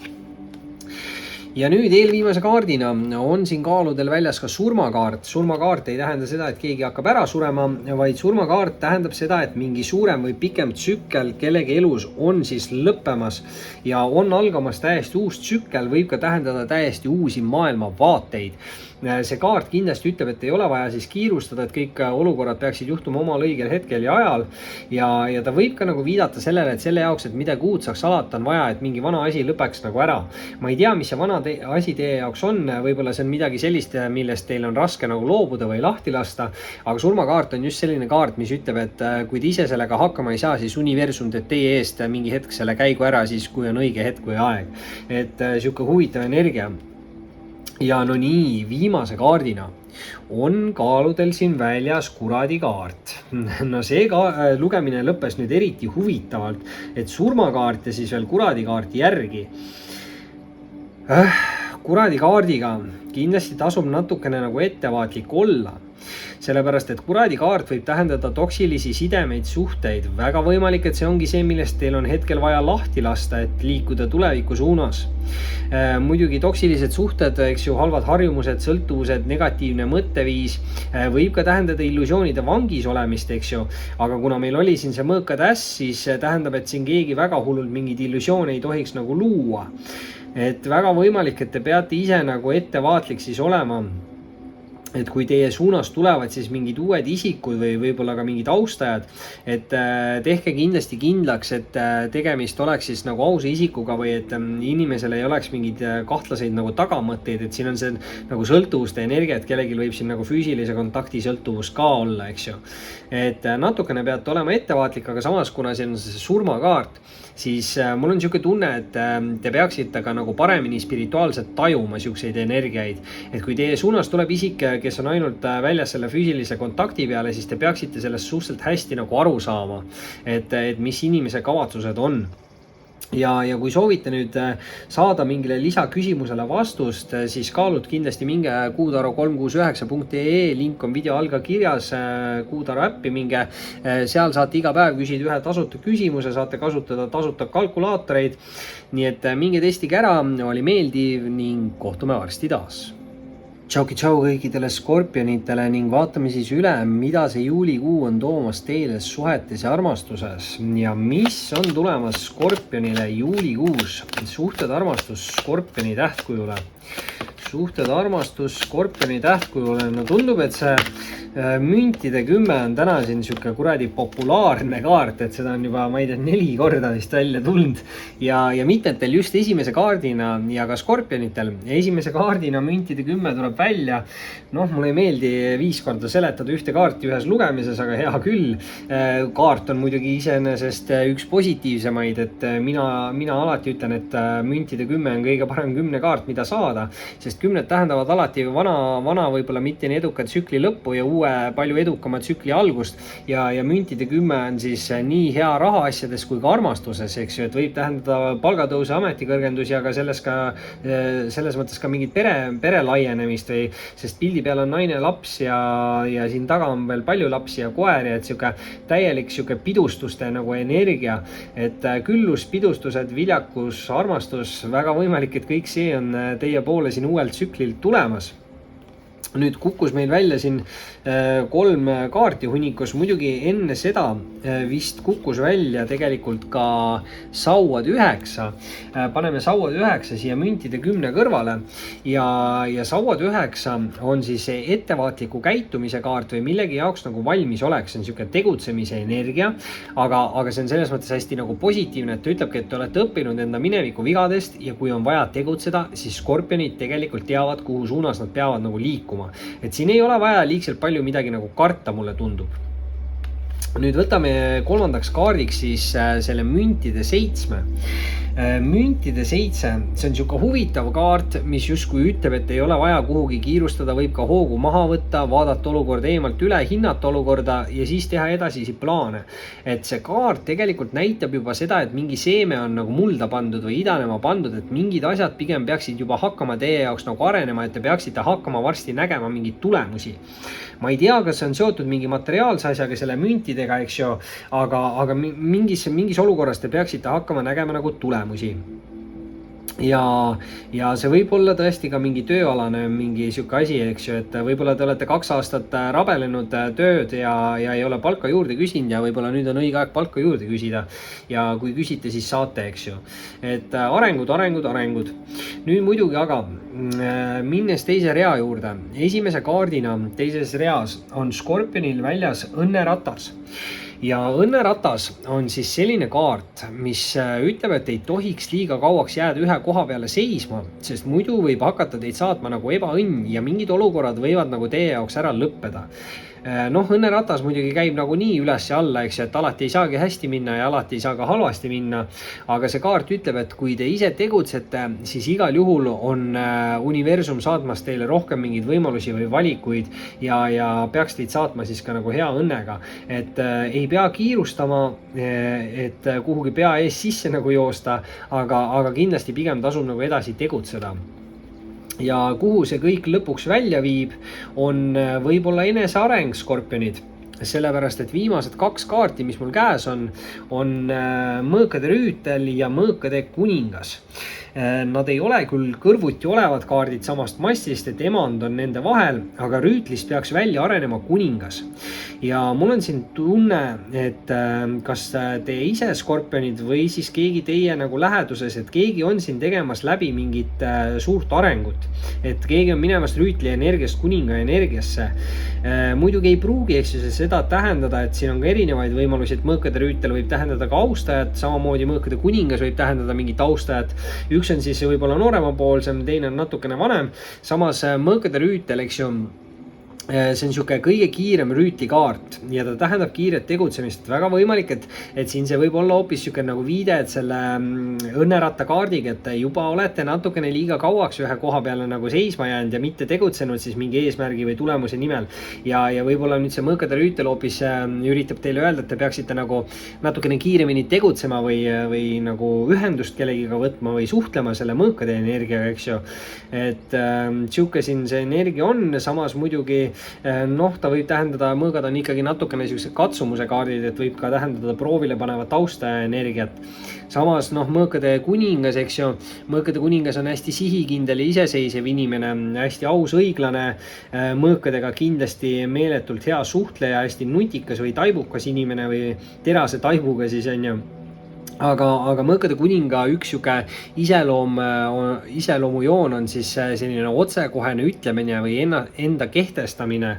Ja nüüd eelviimase kaardina on siin kaaludel väljas ka surmakaart. Surmakaart ei tähenda seda, et keegi hakkab ära surema, vaid surmakaart tähendab seda, et mingi suurem või pikem tsükkel kellegi elus on siis lõppemas ja on algamas täiesti uus tsükkel, võib ka tähendada täiesti uusi maailmavaateid. See kaart kindlasti ütleb, et ei ole vaja siis kiirustada, et kõik olukorrad peaksid juhtuma omal õigel hetkel ja ajal ja ta võib ka nagu viidata sellele, et selle jaoks, et midagi uut saaks alata, on vaja, et mingi vana asi lõpeks nagu ära. Ma ei tea, mis see vana asi teie jaoks on, võib-olla see on midagi sellist, millest teil on raske nagu loobuda või lahti lasta, aga surmakaart on just selline kaart, mis ütleb, et kui te ise sellega hakkama ei saa, siis universum teeb teie eest mingi hetk selle käigu ära, siis kui on õige hetk või aeg. Et sihuke huvitav energia. Ja no nii, viimase kaardina on kaaludel siin väljas kuradi kaart. No see lugemine lõppes nüüd eriti huvitavalt, et surmakaart ja siis veel kuradi kaart järgi. Kuradi kaardiga kindlasti tasub natukene nagu ettevaatlik olla. Sellepärast, et kuradi kaart võib tähendada toksilisi sidemeid, suhteid. Väga võimalik, et see ongi see, millest teil on hetkel vaja lahti lasta, et liikuda tuleviku suunas. Muidugi toksilised suhted, eks ju, halvad harjumused, sõltuvused, negatiivne mõtteviis võib ka tähendada illusioonide vangis olemist, eks ju. Aga kuna meil oli siin see mõõkade äss, siis tähendab, et siin keegi väga hullult mingid illusioone ei tohiks nagu luua. Et väga võimalik, et te peate ise nagu ettevaatlik siis olema. Et kui teie suunas tulevad siis mingid uued isikud või võib-olla ka mingid austajad, et tehke kindlasti kindlaks, et tegemist oleks siis nagu ausa isikuga või et inimesel ei oleks mingid kahtlaseid nagu tagamõtteid, et siin on see nagu sõltuvuste energia, et kellelgi võib siin nagu füüsilise kontakti sõltuvus ka olla, eks ju. Et natukene peate olema ettevaatlik, aga samas kuna see on see surmakaart, siis mul on siuke tunne, et te peaksite ka nagu paremini spirituaalselt tajuma siukseid energiaid. Et kui teie suunas tuleb isik, kes on ainult väljas selle füüsilise kontakti peale, siis te peaksite sellest suhteliselt hästi nagu aru saama, et mis inimese kavatsused on. Ja kui soovite nüüd saada mingile lisaküsimusele vastust, siis kaalud kindlasti minge kuutaro369.ee, link on video all ka kirjas, Kuutaro äppi minge, seal saate iga päev küsida ühe tasuta küsimuse, saate kasutada tasuta kalkulaatoreid, nii et minge testige ära, oli meeldiv ning kohtume varsti taas. Tšau kõikidele skorpionitele ning vaatame siis üle, mida see juulikuu on toomas teile suhetes ja armastuses ja mis on tulemas skorpionile juulikuus. Suhted armastus skorpioni tähtkujule. Suhted armastus skorpioni tähtkujule. No tundub, et see müntide 10 on täna siin sihuke kuradi populaarne kaart, et seda on juba, ma ei tea, 4 korda vist välja tulnud ja mitmetel just esimese kaardina ja ka skorpionitel. Esimese kaardina müntide 10 tuleb välja. Noh, mulle ei meeldi 5 korda seletada ühte kaarti ühes lugemises, aga hea küll. Kaart on muidugi iseenesest üks positiivsemaid, et mina alati ütlen, et müntide 10 on kõige parem 10 kaart, mida saada, sest 10 tähendavad alati vana võib-olla mitte nii edukat tsükli lõppu ja uue palju edukama tsükli algust ja müntide 10 on siis nii hea rahaasjades kui ka armastuses, eks ju, et võib tähendada palgatõuse, ametikõrgendusi, aga selles mõttes ka mingit pere laienemist või, sest pildi peal on naine, laps ja siin taga on veel palju lapsi ja koeri, et sihuke täielik sihuke pidustuste nagu energia, et küllus, pidustused, viljakus, armastus, väga võimalik, et kõik see on teie poole siin uuelt tsüklilt tulemas. Nüüd kukkus meil välja siin 3 kaarti hunnikus, muidugi enne seda vist kukkus välja tegelikult ka sauad 9. Paneme sauad 9 siia müntide 10 kõrvale ja sauad 9 on siis ettevaatliku käitumise kaart või millegi jaoks nagu valmis oleks, see on sihuke tegutsemise energia, aga see on selles mõttes hästi nagu positiivne, et ta ütlebki, et te olete õppinud enda mineviku vigadest ja kui on vaja tegutseda, siis skorpionid tegelikult teavad, kuhu suunas nad peavad nagu liikuma. Et siin ei ole vaja liigselt palju midagi nagu karta, mulle tundub. Nüüd võtame kolmandaks kaardiks siis selle müntide 7. Müntide 7, see on sihuke huvitav kaart, mis justkui ütleb, et ei ole vaja kuhugi kiirustada, võib ka hoogu maha võtta, vaadata olukorda eemalt üle, hinnata olukorda ja siis teha edasisi plaane. Et see kaart tegelikult näitab juba seda, et mingi seeme on nagu mulda pandud või idanema pandud, et mingid asjad pigem peaksid juba hakkama teie jaoks nagu arenema, et te peaksite hakkama varsti nägema mingeid tulemusi. Ma ei tea, kas see on seotud mingi materiaalse asjaga selle müntidega, eks ju, aga mingis olukorras te peaksite hakkama nägema nagu tulemusi. Ja see võib olla tõesti ka mingi tööalane mingi sihuke asi, eks ju, et võib-olla te olete 2 aastat rabelenud tööd ja ei ole palka juurde küsinud ja võib-olla nüüd on õige aeg palka juurde küsida. Ja kui küsite, siis saate, eks ju. Et arengud. Nüüd muidugi aga minnes teise rea juurde. Esimese kaardina teises reas on skorpionil väljas õnneratas. Ja õnneratas on siis selline kaart, mis ütleb, et ei tohiks liiga kauaks jääda ühe koha peale seisma, sest muidu võib hakata teid saatma nagu ebaõnn ja mingid olukorrad võivad nagu teie jaoks ära lõppeda. Noh, õnneratas muidugi käib nagu nii üles ja alla, eks ju, et alati ei saagi hästi minna ja alati ei saa ka halvasti minna. Aga see kaart ütleb, et kui te ise tegutsete, siis igal juhul on universum saatmas teile rohkem mingeid võimalusi või valikuid ja peaks teid saatma siis ka nagu hea õnnega. Et ei pea kiirustama, et kuhugi pea ees sisse nagu joosta, aga kindlasti pigem tasub nagu edasi tegutseda. Ja kuhu see kõik lõpuks välja viib, on võib-olla eneseareng, skorpionid. Sellepärast, et viimased 2 kaarti, mis mul käes on mõõkade rüütel ja mõõkade kuningas. Nad ei ole küll kõrvuti olevad kaardid samast massist, et emand on nende vahel, aga rüütlist peaks välja arenema kuningas. Ja mul on siin tunne, et kas te ise skorpionid või siis keegi teie nagu läheduses, et keegi on siin tegemas läbi mingit suurt arengut. Et keegi on minemas rüütli energiast kuninga energiasse. Muidugi ei pruugi, eks ju, seda tähendada, et siin on ka erinevaid võimalusi, et mõõkade rüütel võib tähendada ka austajat, samamoodi mõõkade kuningas võib tähendada mingit austajat. Üks on siis võib-olla nooremapoolsem, teine on natukene vanem. Samas mõõkade rüütel, eks ju, see on sihuke kõige kiirem rüütlikaart ja ta tähendab kiiret tegutsemist. Väga võimalik, et siin see võib olla hoopis sihuke nagu viide, et selle õnneratta kaardiga, et juba olete natukene liiga kauaks ühe koha peale nagu seisma jäänud ja mitte tegutsenud siis mingi eesmärgi või tulemuse nimel. Ja võib-olla nüüd see mõõkade rüütel hoopis üritab teile öelda, et te peaksite nagu natukene kiiremini tegutsema või nagu ühendust kellegiga võtma või suhtlema selle mõõkade energiaga, eks ju. Et sihuke siin see energia on, samas muidugi noh, ta võib tähendada, mõõgad on ikkagi natukene sellised katsumuse kaardid, et võib ka tähendada proovile panevat tausta energiat. Samas noh, mõõkade kuningas, eks ju, mõõkade kuningas on hästi sihikindel ja iseseisev inimene, hästi aus, õiglane, mõõkadega kindlasti meeletult hea suhtleja, hästi nutikas või taibukas inimene või terase taibuga siis on ju. aga Mõõkade kuninga üks sihuke iseloomujoon on siis selline otsekohene ütlemine või enda kehtestamine.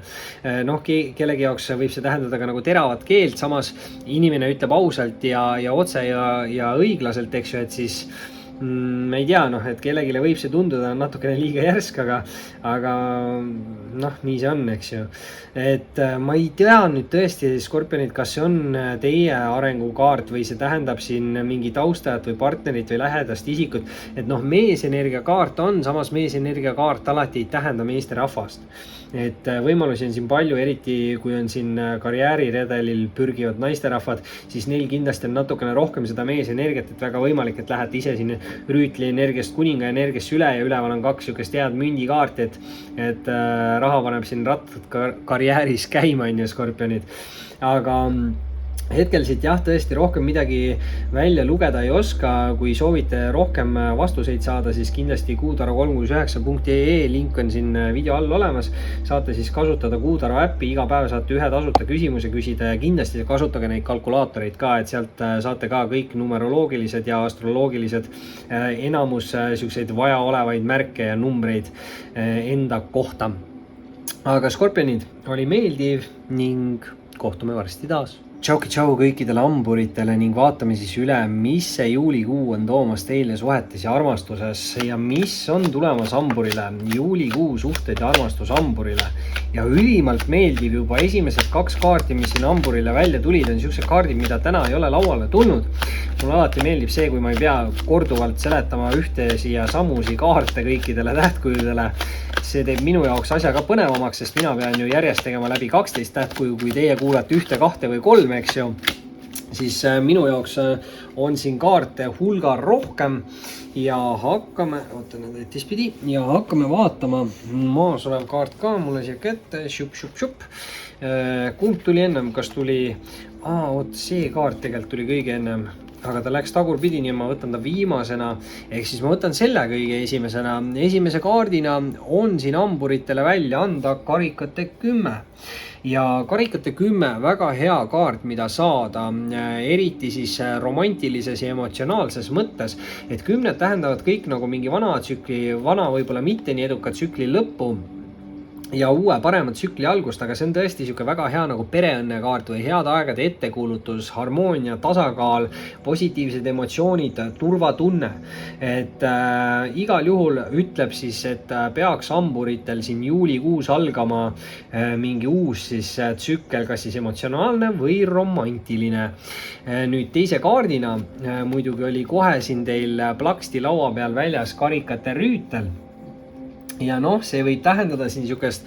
Noh, kellegi jaoks võib see tähendada ka nagu teravat keelt, samas inimene ütleb ausalt ja otse ja õiglaselt, eks ju, et siis ma ei tea, noh, et kellelegi võib see tunduda natukene liiga järsk, aga noh, nii see on, eks ju. Et ma ei tea nüüd tõesti, Skorpionid, kas see on teie arengukaart või see tähendab siin mingi taustajat või partnerit või lähedast isikut. Et noh, meesenergia kaart on, samas meesenergia kaart alati ei tähenda meesterahvast. Et võimalusi on siin palju, eriti kui on siin karjääriredelil pürgivad naisterahvad, siis neil kindlasti on natukene rohkem seda meesenergiat, et väga võimalik, et lähete ise siin rüütli energiast kuninga energiasse üle ja üleval on 2 sihukest head mündikaarti, et raha paneb siin rattad karjääris käima, on ju, Skorpionid. Aga hetkel siit jah, tõesti rohkem midagi välja lugeda ei oska. Kui soovite rohkem vastuseid saada, siis kindlasti kuutaro369.ee link on siin video all olemas. Saate siis kasutada Kuutaro äppi, iga päev saate ühe tasuta küsimuse küsida ja kindlasti kasutage neid kalkulaatoreid ka, et sealt saate ka kõik numeroloogilised ja astroloogilised enamus siukseid vajaolevaid märke ja numbreid enda kohta. Aga Skorpionid, oli meeldiv ning kohtume varsti taas. Tšau kõikidele hamburitele ning vaatame siis üle, mis see juulikuu on toomas teile suhetes ja armastuses ja mis on tulemas hamburile. Juulikuu suhted ja armastus hamburile. Ja ülimalt meeldiv juba esimesed 2 kaarti, mis siin hamburile välja tulid, on siuksed kaardid, mida täna ei ole lauale tulnud. Mulle alati meeldib see, kui ma ei pea korduvalt seletama ühtesi ja samusi kaarte kõikidele tähtkujudele. See teeb minu jaoks asja ka põnevamaks, sest mina pean ju järjest tegema läbi 12 tähtkuju, kui teie kuulate 1, 2 või 3, eks ju. Siis minu jaoks on siin kaarte hulga rohkem ja hakkame, ootan need eetispidi, ja hakkame vaatama maas olev kaart ka mulle siia kätte, šup. Kumb tuli ennem, kas tuli, see kaart tegelikult tuli kõige ennem, aga ta läks tagurpidi, nii ma võtan ta viimasena, ehk siis ma võtan selle kõige esimesena. Esimese kaardina on siin hamburitele välja anda karikate 10. Ja karikate 10, väga hea kaart, mida saada, eriti siis romantilises ja emotsionaalses mõttes, et 10 tähendavad kõik nagu mingi vana võib-olla mitte nii eduka tsükli lõppu ja uue parema tsükli algust, aga see on tõesti sihuke väga hea nagu pereõnnekaart või head aegade ettekuulutus, harmoonia, tasakaal, positiivsed emotsioonid, turvatunne. Et igal juhul ütleb siis, et peaks hamburitel siin juulikuus algama mingi uus siis tsükkel, kas siis emotsionaalne või romantiline. Nüüd teise kaardina muidugi oli kohe siin teil plaksti laua peal väljas karikate rüütel. Ja noh, see võib tähendada siin niisugust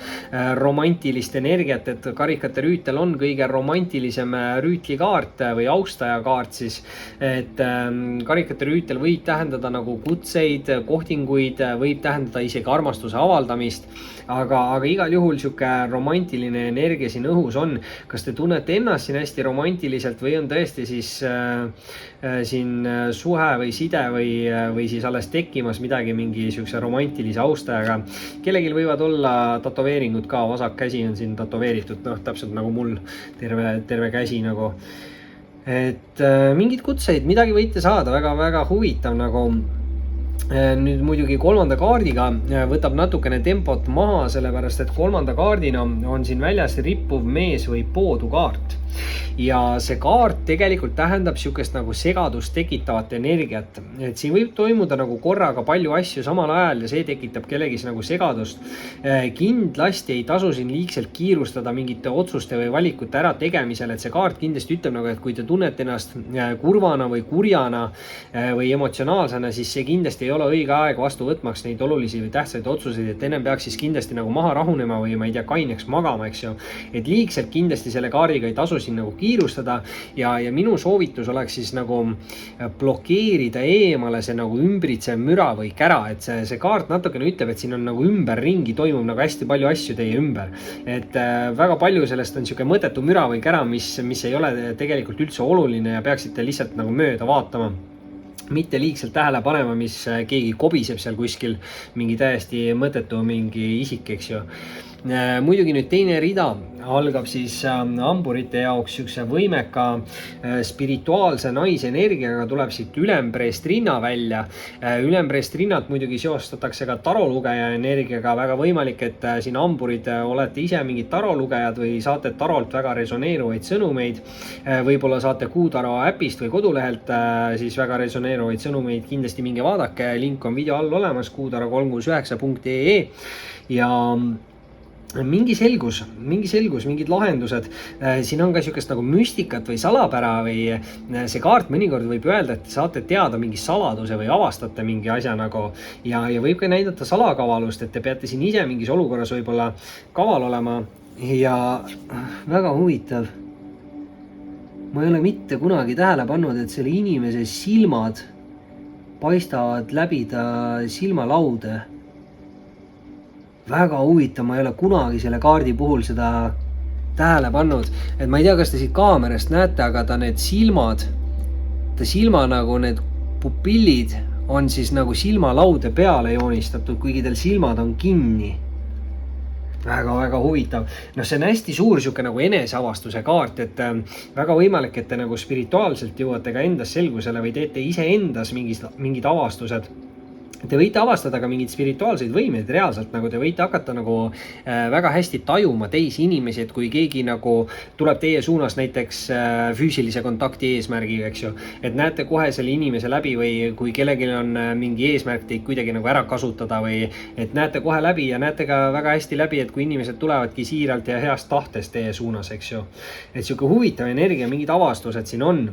romantilist energiat, et karikate rüütel on kõige romantilisem rüütlikaart või austajakaart siis, et karikate rüütel võib tähendada nagu kutseid, kohtinguid, võib tähendada isegi armastuse avaldamist, aga igal juhul niisugune romantiline energia siin õhus on. Kas te tunnete ennast siin hästi romantiliselt või on tõesti siis siin suhe või side või siis alles tekkimas midagi mingi niisuguse romantilise austajaga? Kellegil võivad olla tatoveeringud ka, vasak käsi on siin tatoveeritud, noh täpselt nagu mul terve käsi nagu. Et mingid kutseid, midagi võite saada, väga huvitav nagu. Nüüd muidugi kolmanda kaardiga võtab natukene tempot maha, sellepärast et kolmanda kaardina on siin väljas rippuv mees või poodu kaart. Ja see kaart tegelikult tähendab niisugust nagu segadust tekitavat energiat, et siin võib toimuda nagu korraga palju asju samal ajal ja see tekitab kellegis nagu segadust. Kindlasti ei tasu siin liigselt kiirustada mingite otsuste või valikute ära tegemisel, et see kaart kindlasti ütleb nagu, et kui te tunnete ennast kurvana või kurjana või emotsionaalsena, siis see kindlasti ei ole õige aeg vastu võtmaks neid olulisi või tähtsaid otsuseid, et ennem peaks siis kindlasti nagu maha rahunema või ma ei tea, kaineks magama, eks ju. Et liigselt kindlasti selle kaardiga ei tasu siin nagu kiirustada ja minu soovitus oleks siis nagu blokeerida eemale see nagu ümbritsev müra või kära, et see kaart natukene ütleb, et siin on nagu ümberringi toimub nagu hästi palju asju teie ümber. Et väga palju sellest on niisugune mõttetu müra või kära, mis ei ole tegelikult üldse oluline ja peaksite lihtsalt nagu mööda vaatama. Mitte liigselt tähele panema, mis keegi kobiseb seal kuskil, mingi täiesti mõttetu mingi isik, eks ju. Muidugi nüüd teine rida algab siis hamburite jaoks siukse võimeka spirituaalse naisenergiaga, tuleb siit ülempreest rinna välja. Ülempreest rinnat muidugi seostatakse ka tarolugeja energiaga, väga võimalik, et siin hamburid olete ise mingid tarolugejad või saate tarolt väga resoneeruvaid sõnumeid. Võib-olla saate Kuutaro äpist või kodulehelt siis väga resoneeruvaid sõnumeid, kindlasti minge vaadake, link on video all olemas, kuutaro369.ee ja mingi selgus, mingid lahendused. Siin on ka siukest nagu müstikat või salapära või see kaart mõnikord võib öelda, et saate teada mingi saladuse või avastate mingi asja nagu ja võib ka näidata salakavalust, et te peate siin ise mingis olukorras võib-olla kaval olema ja väga huvitav. Ma ei ole mitte kunagi tähele pannud, et selle inimese silmad paistavad läbi ta silmalaude. Väga huvitav, ma ei ole kunagi selle kaardi puhul seda tähele pannud, et ma ei tea, kas te siit kaamerast näete, aga ta need silmad, ta silma nagu need pupillid on siis nagu silmalaude peale joonistatud, kuigi tal silmad on kinni. Väga huvitav. See on hästi suur siuke nagu eneseavastuse kaart, et väga võimalik, et te nagu spirituaalselt jõuate ka endas selgusele või teete ise endas mingid avastused. Te võite avastada ka mingid spirituaalseid võimeid reaalselt, nagu te võite hakata nagu väga hästi tajuma teisi inimesi, et kui keegi nagu tuleb teie suunas näiteks füüsilise kontakti eesmärgiga, eks ju, et näete kohe selle inimese läbi või kui kellelgi on mingi eesmärk teid kuidagi nagu ära kasutada või et näete kohe läbi ja näete ka väga hästi läbi, et kui inimesed tulevadki siiralt ja heast tahtest teie suunas, eks ju, et siuke huvitav energia, mingid avastused siin on.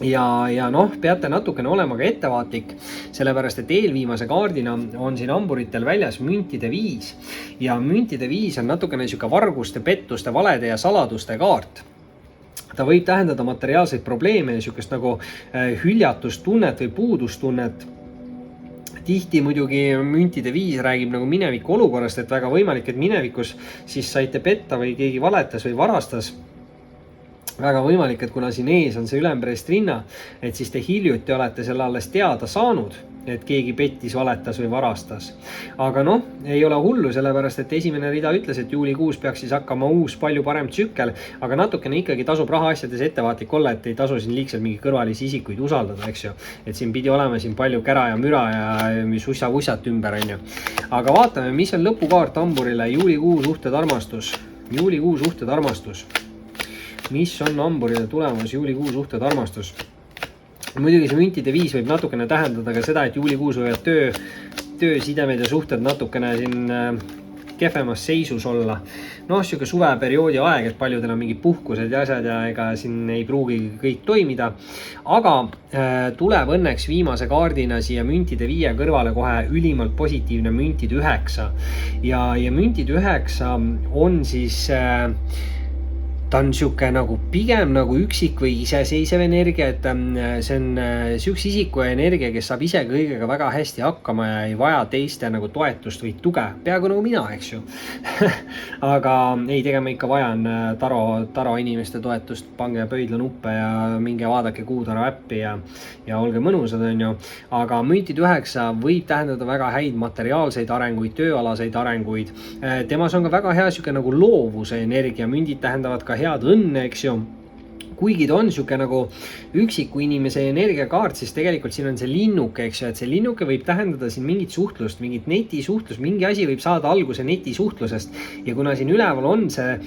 Ja peate natukene olema ka ettevaatlik, sellepärast et eelviimase kaardina on siin hamburitel väljas müntide 5 ja müntide 5 on natukene siuke varguste, pettuste, valede ja saladuste kaart. Ta võib tähendada materiaalseid probleeme ja siukest nagu hüljatust-tunnet või puudustunnet. Tihti muidugi müntide 5 räägib nagu mineviku olukorrast, et väga võimalik, et minevikus siis saite petta või keegi valetas või varastas. Väga võimalik, et kuna siin ees on see ülempreest rinna, et siis te hiljuti olete selle alles teada saanud, et keegi pettis, valetas või varastas. Aga ei ole hullu, sellepärast, et esimene rida ütles, et juulikuus peaks siis hakkama uus palju parem tsükkel, aga natukene ikkagi tasub rahaasjades ettevaatlik olla, et ei tasu siin liigselt mingi kõrvalisi isikuid usaldada, eks ju. Et siin pidi olema siin palju kära ja müra ja mis ussa-vussat ümber, on ju. Aga vaatame, mis on lõpukaart hamburile, juulikuu suhted armastus. Mis on hamburile tulemas juulikuu suhted armastus? Muidugi see müntide 5 võib natukene tähendada ka seda, et juulikuus võivad töösidemed ja suhted natukene siin kehvemas seisus olla. Siuke suveperioodi aeg, et paljudel on mingid puhkused ja asjad ja ega siin ei pruugi kõik toimida. Aga tuleb õnneks viimase kaardina siia müntide 5 kõrvale kohe ülimalt positiivne müntide 9. Ja müntide 9 on siis... Ta on siuke nagu pigem nagu üksik või iseseisev energia, et see on siukse isiku energia, kes saab ise kõigega väga hästi hakkama ja ei vaja teiste nagu toetust või tuge. Peaaegu nagu mina, eks ju. Aga ei, tegema ikka vajan taro inimeste toetust, pange pöidla nuppe ja minge vaadake Kuutaro äppi ja olge mõnusad, on ju. Aga müntid 9 võib tähendada väga häid materiaalseid arenguid, tööalaseid arenguid. Temas on ka väga hea siuke nagu loovuse energia, mündid tähendavad ka head õnne, eks ju. Kuigi ta on siuke nagu üksiku inimese energiakaart, siis tegelikult siin on see linnuke, eks ju, et see linnuke võib tähendada siin mingit suhtlust, mingit netisuhtlust, mingi asi võib saada alguse netisuhtlusest. Ja kuna siin üleval on see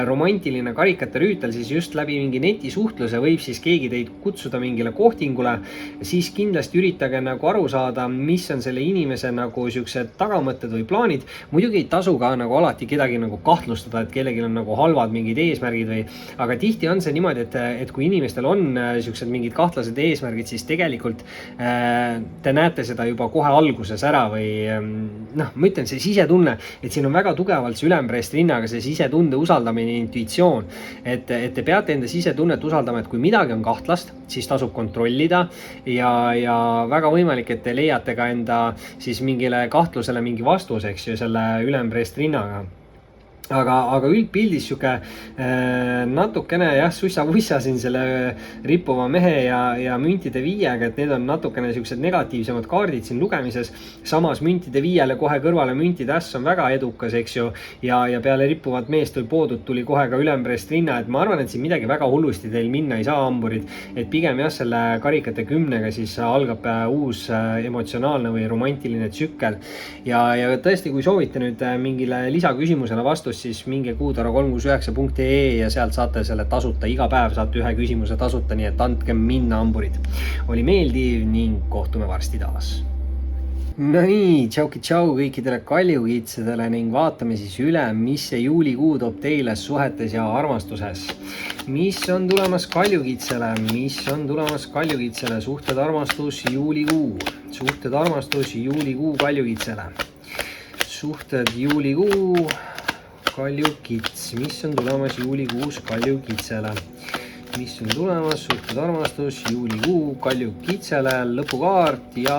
romantiline karikate rüütel, siis just läbi mingi netisuhtluse võib siis keegi teid kutsuda mingile kohtingule, siis kindlasti üritage nagu aru saada, mis on selle inimese nagu siuksed tagamõtted või plaanid. Muidugi ei tasu ka nagu alati kedagi nagu kahtlustada, et kellelgi on nagu halvad mingid eesmärgid või, aga tihti on see niimoodi, et kui inimestel on siuksed mingid kahtlased eesmärgid, siis tegelikult te näete seda juba kohe alguses ära või ma ütlen, see sisetunne, et siin on väga tugevalt see ülempreest rinnaga see sisetunde usaldamine, intuitsioon, et te peate enda sisetunnet usaldama, et kui midagi on kahtlast, siis tasub kontrollida ja väga võimalik, et te leiate ka enda siis mingile kahtlusele mingi vastus, eks ju, selle ülempreest rinnaga. aga üldpildis sihuke natukene jah, sussa-vussa siin selle rippuva mehe ja müntide viiega, et need on natukene siuksed negatiivsemad kaardid siin lugemises. Samas müntide viiele kohe kõrvale müntide äss on väga edukas, eks ju, ja peale rippuvat meest või poodut tuli kohe ka ülempreest rinna, et ma arvan, et siin midagi väga hullusti teil minna ei saa, hamburid, et pigem jah, selle karikate 10-ga siis algab uus emotsionaalne või romantiline tsükkel ja tõesti, kui soovite nüüd mingile lisaküsimusele vastust, siis minge kuutaro369.ee ja sealt saate selle tasuta, iga päev saate ühe küsimuse tasuta, nii et andke minna, hamburid. Oli meeldiv ning kohtume varsti taas. No nii, tšau kõikidele kaljukitsedele ning vaatame siis üle, mis see juulikuu toob teile suhetes ja armastuses. Mis on tulemas kaljukitsele, suhted, armastus, juulikuu. Suhted, armastus, juulikuu kaljukitsele. Suhted, juulikuu, kaljukits. Mis on tulemas juulikuus kaljukitsele? Mis on tulemas? Suhted, armastus, juulikuu kaljukitsele. Lõpukaart ja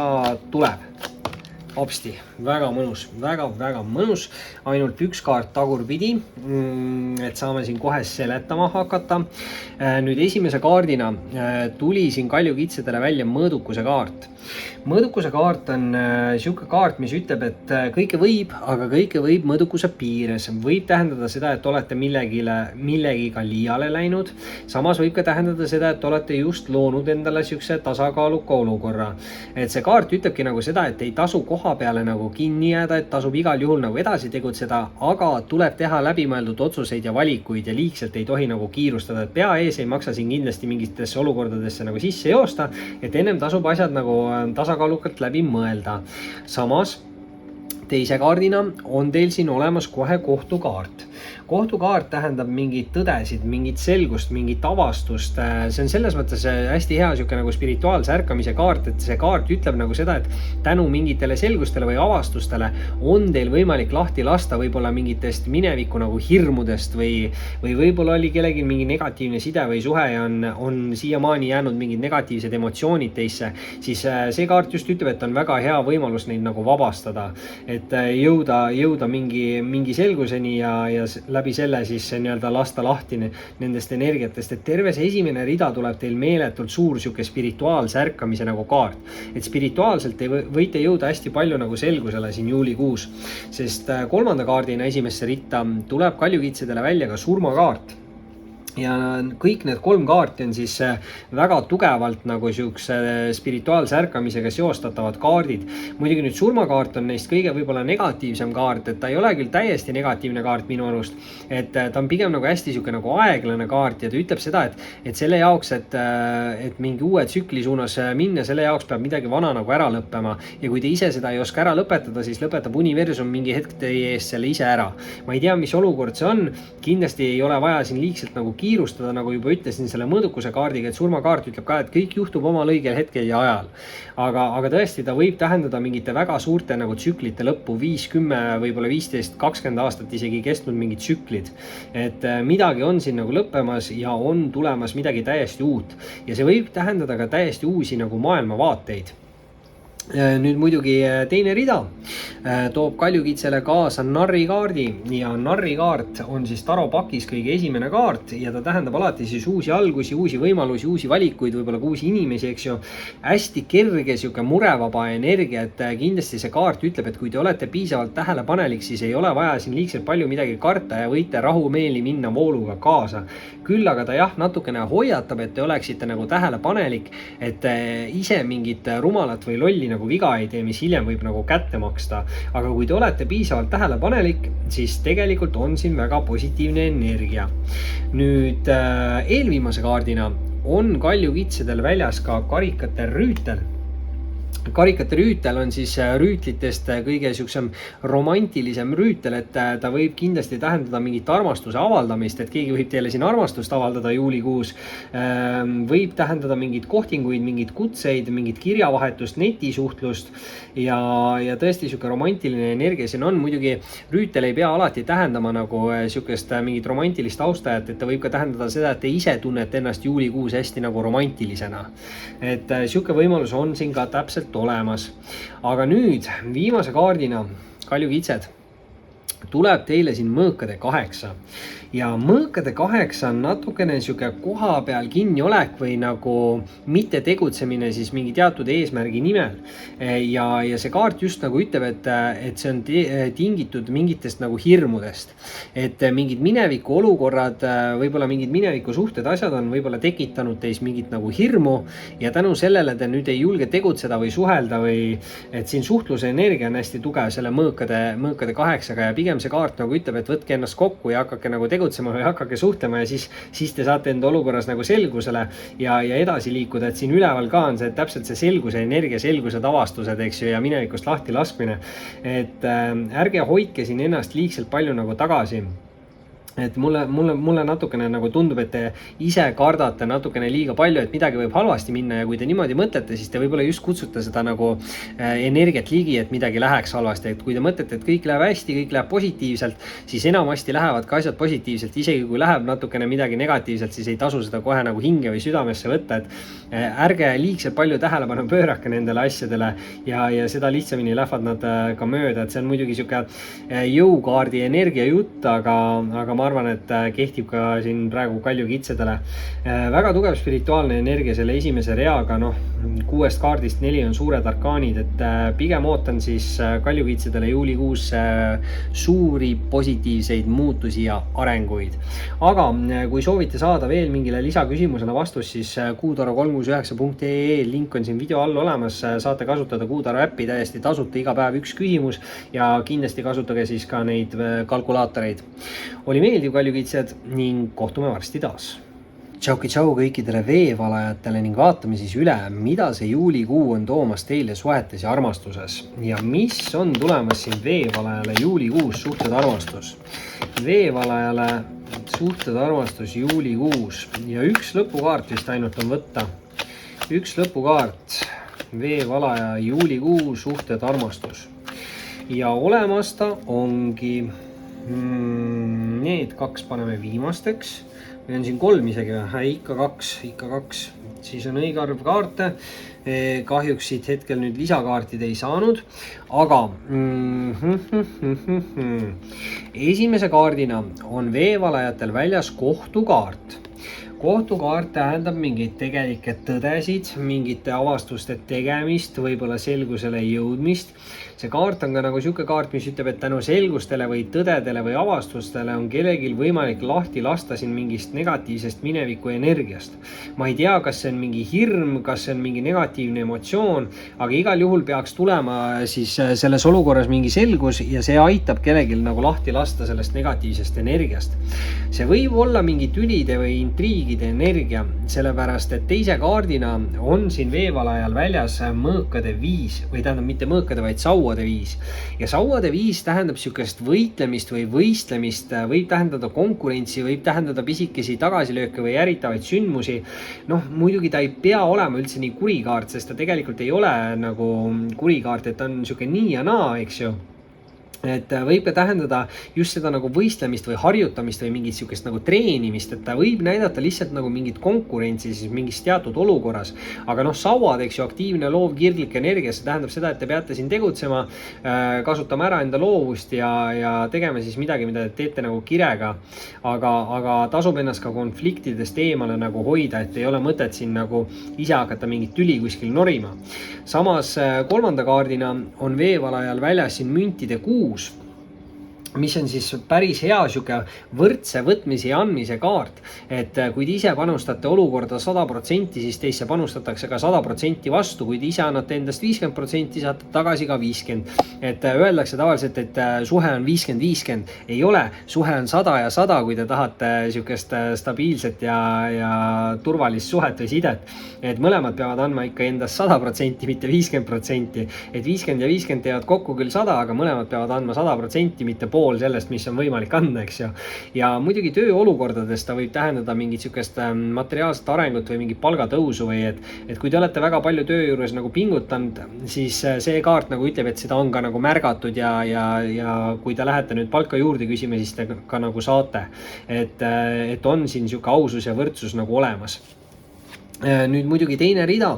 tuleb. Hopsti, väga mõnus, väga mõnus. Ainult üks kaart tagurpidi, et saame siin kohe seletama hakata. Nüüd esimese kaardina tuli siin kaljukitsedele välja mõõdukuse kaart. Mõõdukuse kaart on siuke kaart, mis ütleb, et kõike võib, aga kõike võib mõõdukuse piires. Võib tähendada seda, et olete millegiga liiale läinud. Samas võib ka tähendada seda, et olete just loonud endale siukse tasakaaluka olukorra. Et see kaart ütlebki nagu seda, et ei tasu koha peale nagu kinni jääda, et tasub igal juhul nagu edasi tegutseda, aga tuleb teha läbimõeldud otsuseid ja valikuid ja liigselt ei tohi nagu kiirustada, et pea ees ei maksa siin kindlasti mingitesse olukordadesse nagu sisse joosta, et ennem tasub asjad nagu tasakaalukalt läbi mõelda. Samas teise kaardina on teil siin olemas kohe kohtukaart. Kohtukaart tähendab mingit tõdesid, mingit selgust, mingit avastust. See on selles mõttes hästi hea siuke nagu spirituaalse ärkamise kaart, et see kaart ütleb nagu seda, et tänu mingitele selgustele või avastustele on teil võimalik lahti lasta võib-olla mingitest mineviku nagu hirmudest või võib-olla oli kellelgi mingi negatiivne side või suhe ja on siiamaani jäänud mingid negatiivsed emotsioonid teisse, siis see kaart just ütleb, et on väga hea võimalus neid nagu vabastada, et jõuda mingi selguseni ja läbi selle siis nii-öelda lasta lahti nendest energiatest, et terve see esimene rida tuleb teil meeletult suur siuke spirituaalse ärkamise nagu kaart, et spirituaalselt te võite jõuda hästi palju nagu selgusele siin juulikuus, sest kolmanda kaardina esimesse ritta tuleb kaljukitsedele välja ka surmakaart. Ja kõik need kolm kaarti on siis väga tugevalt nagu siukse spirituaalse ärkamisega seostatavad kaardid. Muidugi nüüd surmakaart on neist kõige võib-olla negatiivsem kaart, et ta ei ole küll täiesti negatiivne kaart minu arust, et ta on pigem nagu hästi siuke nagu aeglane kaart ja ta ütleb seda, et selle jaoks, et mingi uue tsükli suunas minna, selle jaoks peab midagi vana nagu ära lõppema ja kui te ise seda ei oska ära lõpetada, siis lõpetab universum mingi hetk teie eest selle ise ära. Ma ei tea, mis olukord see on, kindlasti ei ole vaja siin liigselt nagu kiirustada, nagu juba ütlesin selle mõõdukuse kaardiga, et surmakaart ütleb ka, et kõik juhtub omal õigel hetkel ja ajal. Aga tõesti, ta võib tähendada mingite väga suurte nagu tsüklite lõppu, 5, 10, võib-olla 15, 20 aastat isegi kestnud mingid tsüklid. Et midagi on siin nagu lõppemas ja on tulemas midagi täiesti uut. Ja see võib tähendada ka täiesti uusi nagu maailmavaateid. Nüüd muidugi teine rida toob kaljukitsele kaasa narrikaardi ja narrikaart on siis taropakis kõige esimene kaart ja ta tähendab alati siis uusi algusi, uusi võimalusi, uusi valikuid, võib-olla ka uusi inimesi, eks ju. Hästi kerge siuke murevaba energia, et kindlasti see kaart ütleb, et kui te olete piisavalt tähelepanelik, siis ei ole vaja siin liigselt palju midagi karta ja võite rahumeeli minna vooluga kaasa. Küll aga ta jah, natukene hoiatab, et te oleksite nagu tähelepanelik, et ise mingit rumalat või lolli nagu viga ei tee, mis hiljem võib nagu kätte maksta. Aga kui te olete piisavalt tähelepanelik, siis tegelikult on siin väga positiivne energia. Nüüd eelviimase kaardina on kaljukitsedel väljas ka karikate rüütel. Karikate rüütel on siis rüütlitest kõige siuksem romantilisem rüütel, et ta võib kindlasti tähendada mingit armastuse avaldamist, et keegi võib teile siin armastust avaldada juulikuus. Võib tähendada mingit kohtinguid, mingit kutseid, mingit kirjavahetust, netisuhtlust ja tõesti siuke romantiline energia siin on. Muidugi rüütel ei pea alati tähendama nagu siukest mingit romantilist austajat, et ta võib ka tähendada seda, et te ise tunnete ennast juulikuus hästi nagu romantilisena. Et siuke võimalus on siin ka täpselt olemas. Aga nüüd viimase kaardina kaljukitsed tuleb teile siin mõõkade 8 ja mõõkade 8 on natukene sihuke koha peal kinniolek või nagu mitte tegutsemine siis mingi teatud eesmärgi nimel. Ja see kaart just nagu ütleb, et see on tingitud mingitest nagu hirmudest, et mingid mineviku olukorrad, võib-olla mingid mineviku suhted, asjad on võib-olla tekitanud teis mingit nagu hirmu ja tänu sellele te nüüd ei julge tegutseda või suhelda või et siin suhtluse energia on hästi tugev selle mõõkade 8-ga ja pigem see kaart nagu ütleb, et võtke ennast kokku ja hakake nagu tegutsema või hakake suhtlema ja siis te saate enda olukorras nagu selgusele ja edasi liikuda, et siin üleval ka on see täpselt see selguse energia, selgused, avastused, eks ju, ja minevikust lahti laskmine. Et ärge hoidke siin ennast liigselt palju nagu tagasi. Et mulle natukene nagu tundub, et te ise kardate natukene liiga palju, et midagi võib halvasti minna ja kui te niimoodi mõtlete, siis te võib-olla just kutsute seda nagu energiat ligi, et midagi läheks halvasti. Et kui te mõtlete, et kõik läheb hästi, kõik läheb positiivselt, siis enamasti lähevad ka asjad positiivselt. Isegi kui läheb natukene midagi negatiivselt, siis ei tasu seda kohe nagu hinge või südamesse võtta. Et ärge liigselt palju tähelepanu pöörake nendele asjadele ja seda lihtsamini lähevad nad ka mööda. Et see on muidugi siuke jõukaardi energia jutt, aga ma arvan, et kehtib ka siin praegu kaljukitsedele. Väga tugev spirituaalne energia selle esimese reaga, 6 kaardist 4 on suured arkaanid, et pigem ootan siis kaljukitsedele juulikuus suuri positiivseid muutusi ja arenguid. Aga kui soovite saada veel mingile lisaküsimusele vastus, siis kuutaro369.ee link on siin video all olemas, saate kasutada Kuutaro äppi täiesti tasuta, iga päev üks küsimus ja kindlasti kasutage siis ka neid kalkulaatoreid. Oli meeldiv kaljukitsed ning kohtume varsti taas. Tšau kõikidele veevalajatele ning vaatame siis üle, mida see juulikuu on toomas teile suhetes ja armastuses. Ja mis on tulemas siin veevalajale juulikuus suhted armastus. Veevalajale suhted armastus juulikuus ja üks lõpukaart vist ainult on võtta. Üks lõpukaart, veevalaja juulikuu suhted armastus. Ja olemas ta ongi... Need 2 paneme viimasteks. Meil on siin 3 isegi, ikka 2. Siis on õige arv kaarte. Kahjuks siit hetkel nüüd lisakaartid ei saanud. Aga esimese kaardina on veevalajatel väljas kohtukaart. Kohtukaart tähendab mingeid tegelikke tõdesid, mingite avastuste tegemist, võib-olla selgusele jõudmist. See kaart on ka nagu siuke kaart, mis ütleb, et tänu selgustele või tõdedele või avastustele on kellegil võimalik lahti lasta siin mingist negatiivsest mineviku energiast. Ma ei tea, kas see on mingi hirm, kas see on mingi negatiivne emotsioon, aga igal juhul peaks tulema siis selles olukorras mingi selgus ja see aitab kellegil nagu lahti lasta sellest negatiivsest energiast. See võib olla mingi tülide või intriigide energia, sellepärast et teise kaardina on siin veevalajal väljas mõõkade 5 või tähendab mitte mõõkade, vaid sauade 5. Ja sauade 5 tähendab siukest võitlemist või võistlemist, võib tähendada konkurentsi, võib tähendada pisikesi tagasilööke või ärritavaid sündmusi. Muidugi ta ei pea olema üldse nii kurikaart, sest ta tegelikult ei ole nagu kurikaart, et ta on siuke nii ja naa, eks ju. Et võib ka tähendada just seda nagu võistlemist või harjutamist või mingit siukest nagu treenimist, et ta võib näidata lihtsalt nagu mingit konkurentsi siis mingis teatud olukorras. Aga sauad, eks ju, aktiivne, loov, kirglik energia, see tähendab seda, et te peate siin tegutsema, kasutama ära enda loovust ja tegema siis midagi, mida te teete nagu kirega. Aga tasub ennast ka konfliktidest eemale nagu hoida, et ei ole mõtet siin nagu ise hakata mingit tüli kuskil norima. Samas 3. kaardina on veevalajal väljas siin müntide 6. mis on siis päris hea siuke võrdse võtmise ja andmise kaart. Et kui te ise panustate olukorda 100%, siis teisse panustatakse ka 100% vastu. Kui te ise annate endast 50%, saate tagasi ka 50%. Et öeldakse tavaliselt, et suhe on 50-50. Ei ole, suhe on 100 ja 100, kui te tahate siukest stabiilset ja turvalist suhet või sidet. Et mõlemad peavad andma ikka endast 100%, mitte 50%. Et 50 ja 50 teevad kokku küll 100, aga mõlemad peavad andma 100%, mitte pool sellest, mis on võimalik anda, eks ju. Ja muidugi tööolukordades ta võib tähendada mingit siukest materiaalset arengut või mingit palgatõusu või et kui te olete väga palju töö juures nagu pingutanud, siis see kaart nagu ütleb, et seda on ka nagu märgatud ja kui te lähete nüüd palka juurde küsima, siis te ka nagu saate. Et on siin siuke ausus ja võrdsus nagu olemas. Nüüd muidugi teine rida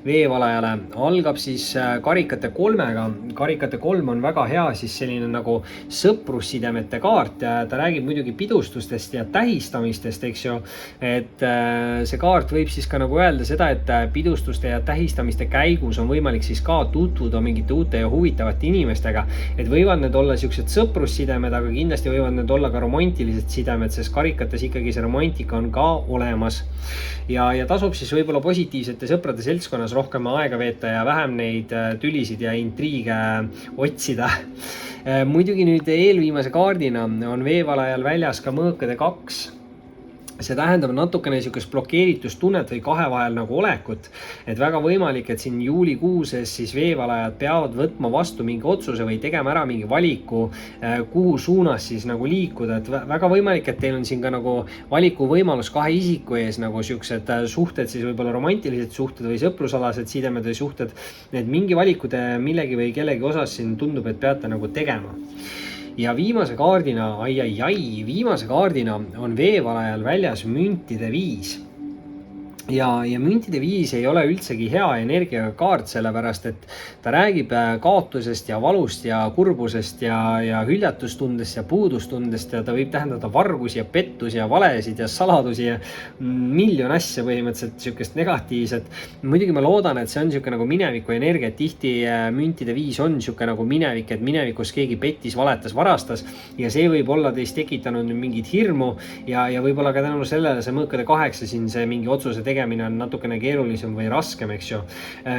veevalajale algab siis karikate 3-ga. Karikate 3 on väga hea siis selline nagu sõprussidemete kaart ja ta räägib muidugi pidustustest ja tähistamistest, eks ju. Et see kaart võib siis ka nagu öelda seda, et pidustuste ja tähistamiste käigus on võimalik siis ka tutvuda mingite uute ja huvitavate inimestega. Et võivad need olla siuksed sõprussidemed, aga kindlasti võivad need olla ka romantilised sidemed, sest karikates ikkagi see romantika on ka olemas. Ja tasub siis võib-olla positiivsete sõprade seltskonnas rohkem aega veeta ja vähem neid tülisid ja intriige otsida. Muidugi nüüd eelviimase kaardina on veevalajal väljas ka mõõkade 2. See tähendab natukene niisugust blokeeritustunnet või kahe vahel nagu olekut. Et väga võimalik, et siin juulikuuses siis veevalajad peavad võtma vastu mingi otsuse või tegema ära mingi valiku, kuhu suunas siis nagu liikuda. Et väga võimalik, et teil on siin ka nagu valiku võimalus kahe isiku ees nagu siuksed suhted, siis võib-olla romantilised suhted või sõprusalased sidemed või suhted. Et mingi valikud millegi või kellegi osas siin tundub, et peate nagu tegema. Ja viimase kaardina, viimase kaardina on veevalajal väljas müntide 5. Ja müntide 5 ei ole üldsegi hea energiaga kaart, sellepärast et ta räägib kaotusest ja valust ja kurbusest ja hüljatustundest ja puudustundest ja ta võib tähendada vargusi ja pettusi ja valesid ja saladusi ja miljon asja põhimõtteliselt siukest negatiivset. Muidugi ma loodan, et see on siuke nagu mineviku energia, et tihti müntide 5 on siuke nagu minevik, et minevikus keegi pettis, valetas, varastas ja see võib olla teist tekitanud mingit hirmu ja võib-olla ka tänu sellele see mõõkade 8 siin see mingi otsuse tegemine on natukene keerulisem või raskem, eks ju.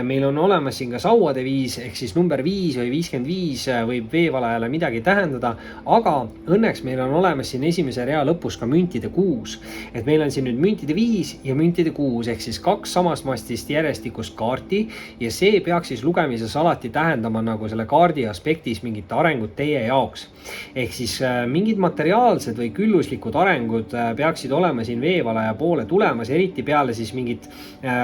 Meil on olemas siin ka sauade 5 ehk siis number 5 või 55 võib veevalajale midagi tähendada, aga õnneks meil on olemas siin esimese rea lõpus ka müntide 6. Et meil on siin nüüd müntide 5 ja müntide 6 ehk siis 2 samast mastist järjestikust kaarti ja see peaks siis lugemises alati tähendama nagu selle kaardi aspektis mingit arengut teie jaoks. Ehk siis mingid materiaalsed või külluslikud arengud peaksid olema siin veevalaja poole tulemas, eriti peale siis mingit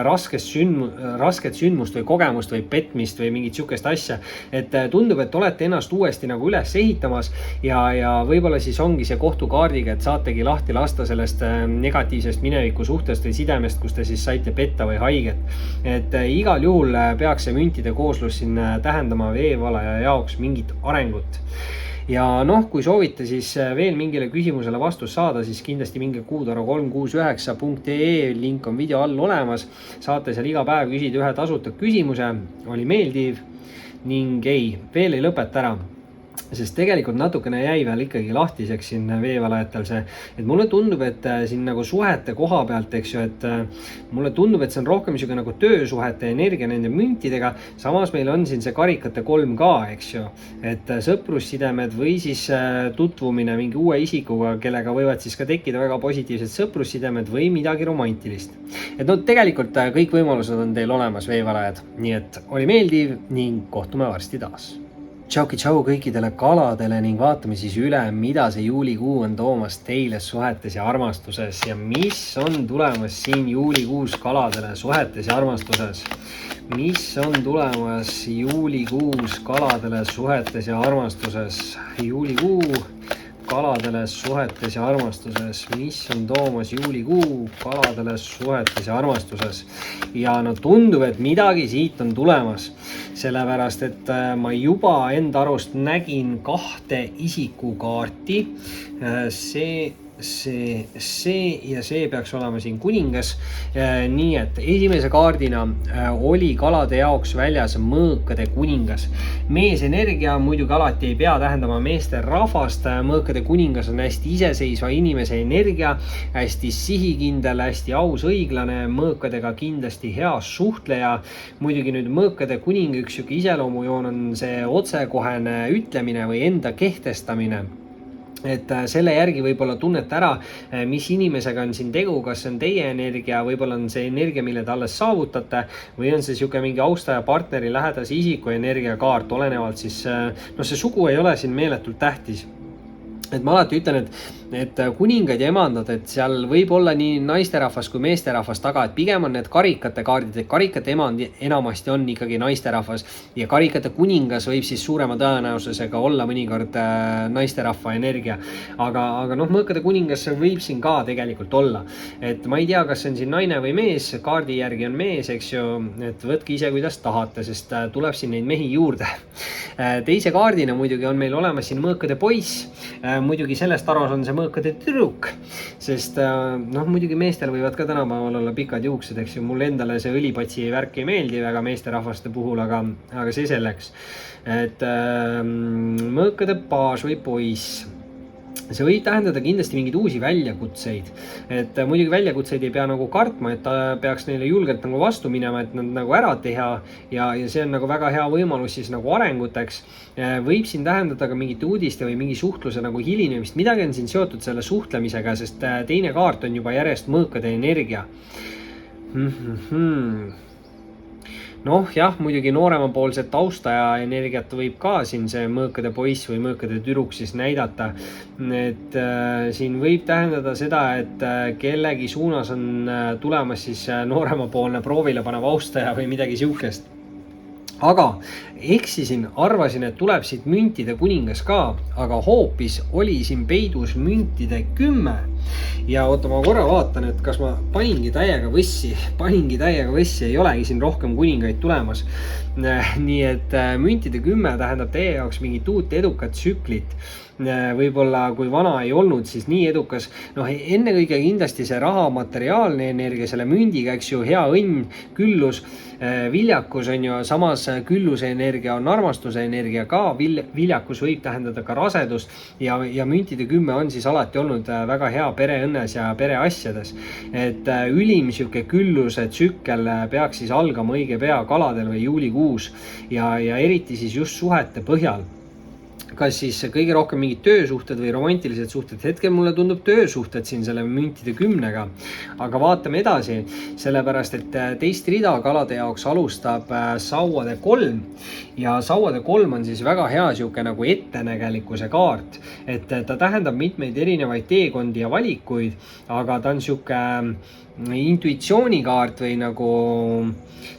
rasket sündmust või kogemust või petmist või mingit siukest asja. Et tundub, et olete ennast uuesti nagu üles ehitamas ja võib-olla siis ongi see kohtukaardiga, et saategi lahti lasta sellest negatiivsest mineviku suhtest või sidemest, kus te siis saite petta või haiget. Et igal juhul peaks see müntide kooslus siin tähendama veevalaja jaoks mingit arengut. Ja noh, kui soovite siis veel mingile küsimusele vastus saada, siis kindlasti minge kuutaro369.ee, link on video all olemas. Saate seal iga päev küsida ühe tasuta küsimuse, oli meeldiv ning veel ei lõpeta ära. Sest tegelikult natukene jäi veel ikkagi lahtiseks siin veevalajatel see, et mulle tundub, et siin nagu suhete koha pealt, eks ju, et mulle tundub, et see on rohkem niisugune nagu töösuhete energia nende müntidega, samas meil on siin see karikate 3 ka, eks ju, et sõprussidemed või siis tutvumine mingi uue isikuga, kellega võivad siis ka tekkida väga positiivsed sõprussidemed või midagi romantilist. Et no tegelikult kõik võimalused on teil olemas, veevalajad, nii et oli meeldiv ning kohtume varsti taas. Tšau kõikidele kaladele ning vaatame siis üle, mida see juulikuu on toomas teile suhetes ja armastuses ja mis on tulemas siin juulikuus kaladele suhetes ja armastuses. Mis on tulemas juulikuus kaladele suhetes ja armastuses? Juulikuu kaladele suhetes ja armastuses. Mis on toomas juulikuu kaladele suhetes ja armastuses? Ja no tundub, et midagi siit on tulemas. Sellepärast, et ma juba enda arust nägin 2 isikukaarti. See ja see peaks olema siin kuningas. Nii et esimese kaardina oli kalade jaoks väljas mõõkade kuningas. Meesenergia muidugi alati ei pea tähendama meeste rahvast. Mõõkade kuningas on hästi iseseisva inimese energia, hästi sihikindel, hästi aus, õiglane, mõõkadega kindlasti hea suhtleja. Muidugi nüüd mõõkade kuninga üks iseloomujoon on see otsekohene ütlemine või enda kehtestamine. Et selle järgi võib-olla tunnete ära, mis inimesega on siin tegu, kas see on teie energia, võib-olla on see energia, mille te alles saavutate või on see siuke mingi austaja partneri lähedase isiku energiakaart, olenevalt siis, no see sugu ei ole siin meeletult tähtis. et ma alati ütlen, et kuningad ja emandad, et seal võib olla nii naisterahvas kui meesterahvas taga, et pigem on need karikate kaardid, et karikate emand enamasti on ikkagi naisterahvas ja karikate kuningas võib siis suurema tõenäosusega olla mõnikord naisterahva energia. Aga noh, mõõkade kuningas võib siin ka tegelikult olla. Et ma ei tea, kas see on siin naine või mees, kaardi järgi on mees, eks ju, et võtke ise kuidas tahate, sest tuleb siin neid mehi juurde. Teise kaardina muidugi on meil olemas siin mõõkade poiss. Muidugi sellest aros on see mõõkade tüdruk, sest noh, muidugi meestel võivad ka tänapäeval olla pikad juuksed, eks ju, mul endale see õlipatsi värk ei meeldi väga meesterahvaste puhul, aga see selleks. Et mõõkade paas või poiss, see võib tähendada kindlasti mingeid uusi väljakutseid, et muidugi väljakutseid ei pea nagu kartma, et ta peaks neile julgelt nagu vastu minema, et nad nagu ära teha ja see on nagu väga hea võimalus siis nagu arenguteks. Võib siin tähendada ka mingite uudiste või mingi suhtluse nagu hilinemist, midagi on siin seotud selle suhtlemisega, sest teine kaart on juba järjest mõõkade energia. Noh jah, muidugi nooremapoolset taustaja energiat võib ka siin see mõõkade poiss või mõõkade tüdruk siis näidata. Et siin võib tähendada seda, et kellegi suunas on tulemas siis nooremapoolne proovile panev austaja või midagi siukest. Aga eksisin, arvasin, et tuleb siit müntide kuningas ka, aga hoopis oli siin peidus müntide 10. Ja oota, ma korra vaatan, et kas ma paningi täiega võssi, ei olegi siin rohkem kuningaid tulemas. Nii et müntide 10 tähendab teie jaoks mingit uut edukat tsüklit. Võib-olla kui vana ei olnud, siis nii edukas. Noh, ennekõige kindlasti see raha, materiaalne energia, selle mündiga, eks ju, hea õnn, küllus, viljakus on ju, samas külluse energia on armastuse energia ka, viljakus võib tähendada ka rasedust ja müntide 10 on siis alati olnud väga hea pereõnnes ja pereasjades. Et ülim siuke külluse tsükkel peaks siis algama õige pea kaladel või juulikuus ja eriti siis just suhete põhjal. Kas siis kõige rohkem mingid töösuhted või romantilised suhted. Hetkel mulle tundub töösuhted siin selle müntide 10-ga. Aga vaatame edasi, sellepärast et teist rida kalade jaoks alustab sauade 3. Ja sauade 3 on siis väga hea siuke nagu ettenägelikkuse kaart. Et ta tähendab mitmeid erinevaid teekondi ja valikuid, aga ta on siuke intuitsioonikaart või nagu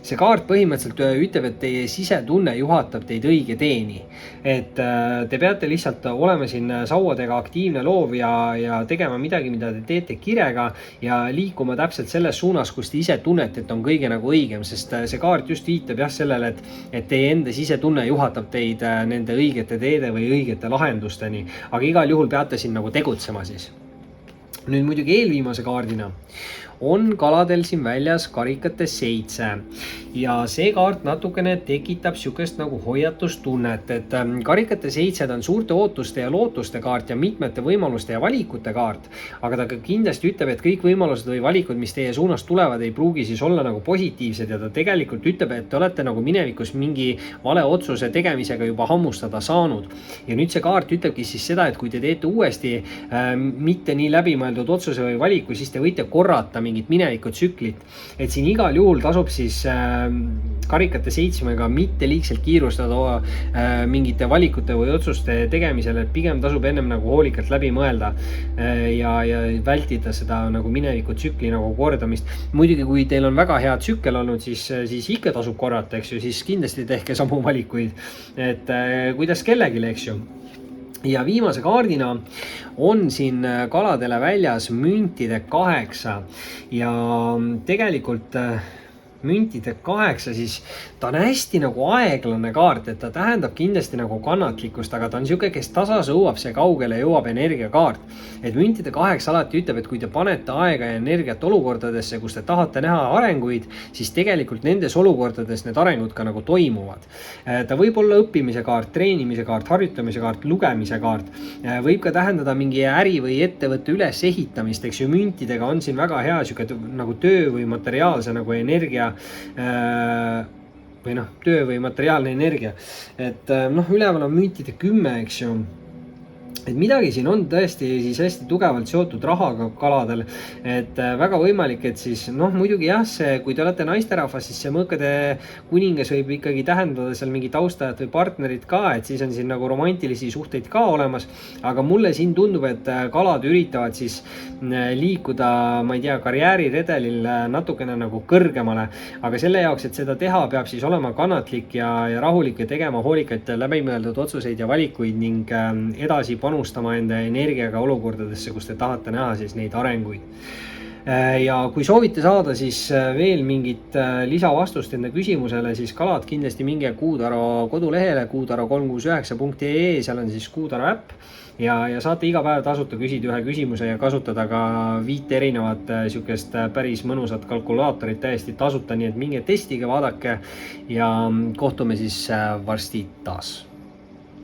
see kaart põhimõtteliselt ütleb, et teie sisetunne juhatab teid õige teeni. Et te peate lihtsalt olema siin sauadega aktiivne loov ja tegema midagi, mida te teete kirega ja liikuma täpselt selles suunas, kus te ise tunnete, et on kõige nagu õigem, sest see kaart just viitab jah sellele, et teie enda sisetunne juhatab teid nende õigete teede või õigete lahendusteni, aga igal juhul peate siin nagu tegutsema siis. Nüüd muidugi eelviimase kaardina on kaladel siin väljas karikate 7 ja see kaart natukene tekitab siukest nagu hoiatustunnet, et karikate 7 on suurte ootuste ja lootuste kaart ja mitmete võimaluste ja valikute kaart, aga ta kindlasti ütleb, et kõik võimalused või valikud, mis teie suunas tulevad, ei pruugi siis olla nagu positiivsed ja ta tegelikult ütleb, et te olete nagu minevikus mingi vale otsuse tegemisega juba hammustada saanud. Ja nüüd see kaart ütlebki siis seda, et kui te teete uuesti mitte nii läbimõeldud otsuse või valiku, siis te võite korrata mingit minevikutsüklit. Et siin igal juhul tasub siis karikate 7-ga mitte liigselt kiirustada mingite valikute või otsuste tegemisel, et pigem tasub ennem nagu hoolikalt läbi mõelda ja vältida seda nagu minevikutsükli nagu kordamist. Muidugi, kui teil on väga hea tsükkel olnud, siis ikka tasub korrata, eks ju, siis kindlasti tehke samu valikuid, et kuidas kellegile, eks ju. Ja viimase kaardina on siin kaladele väljas müntide 8 ja tegelikult müntide 8, siis ta on hästi nagu aeglane kaart, et ta tähendab kindlasti nagu kannatlikkust, aga ta on siuke, kes tasa sõuab, see kaugele jõuab energiakaart. Et müntide 8 alati ütleb, et kui te panete aega ja energiat olukordadesse, kus te tahate näha arenguid, siis tegelikult nendes olukordades need arengud ka nagu toimuvad. Ta võib olla õppimise kaart, treenimise kaart, harjutamise kaart, lugemise kaart. Võib ka tähendada mingi äri või ettevõtte ülesehitamist, eks ju, müntidega on siin väga hea siuke nagu töö või materiaalse nagu energia või noh, töö või materiaalne energia. Et noh, üleval on müntide 10, eks ju. et midagi siin on tõesti siis hästi tugevalt seotud rahaga kaladel, et väga võimalik, et siis muidugi jah, see, kui te olete naisterahvas, siis see mõõkade kuningas võib ikkagi tähendada seal mingi taustajat või partnerit ka, et siis on siin nagu romantilisi suhteid ka olemas, aga mulle siin tundub, et kalad üritavad siis liikuda, ma ei tea, karjääriredelil natukene nagu kõrgemale, aga selle jaoks, et seda teha, peab siis olema kannatlik ja rahulik ja tegema hoolikaid läbimõeldud otsuseid ja valikuid ning edasi panustama enda energiaga olukordadesse, kus te tahate näha siis neid arenguid. Ja kui soovite saada siis veel mingit lisavastust enda küsimusele, siis kalad kindlasti minge Kuutaro kodulehele kuutaro369.ee, seal on siis Kuutaro äpp ja saate iga päev tasuta küsida ühe küsimuse ja kasutada ka 5 erinevat sihukest päris mõnusat kalkulaatorit täiesti tasuta, nii et minge testige, vaadake ja kohtume siis varsti taas.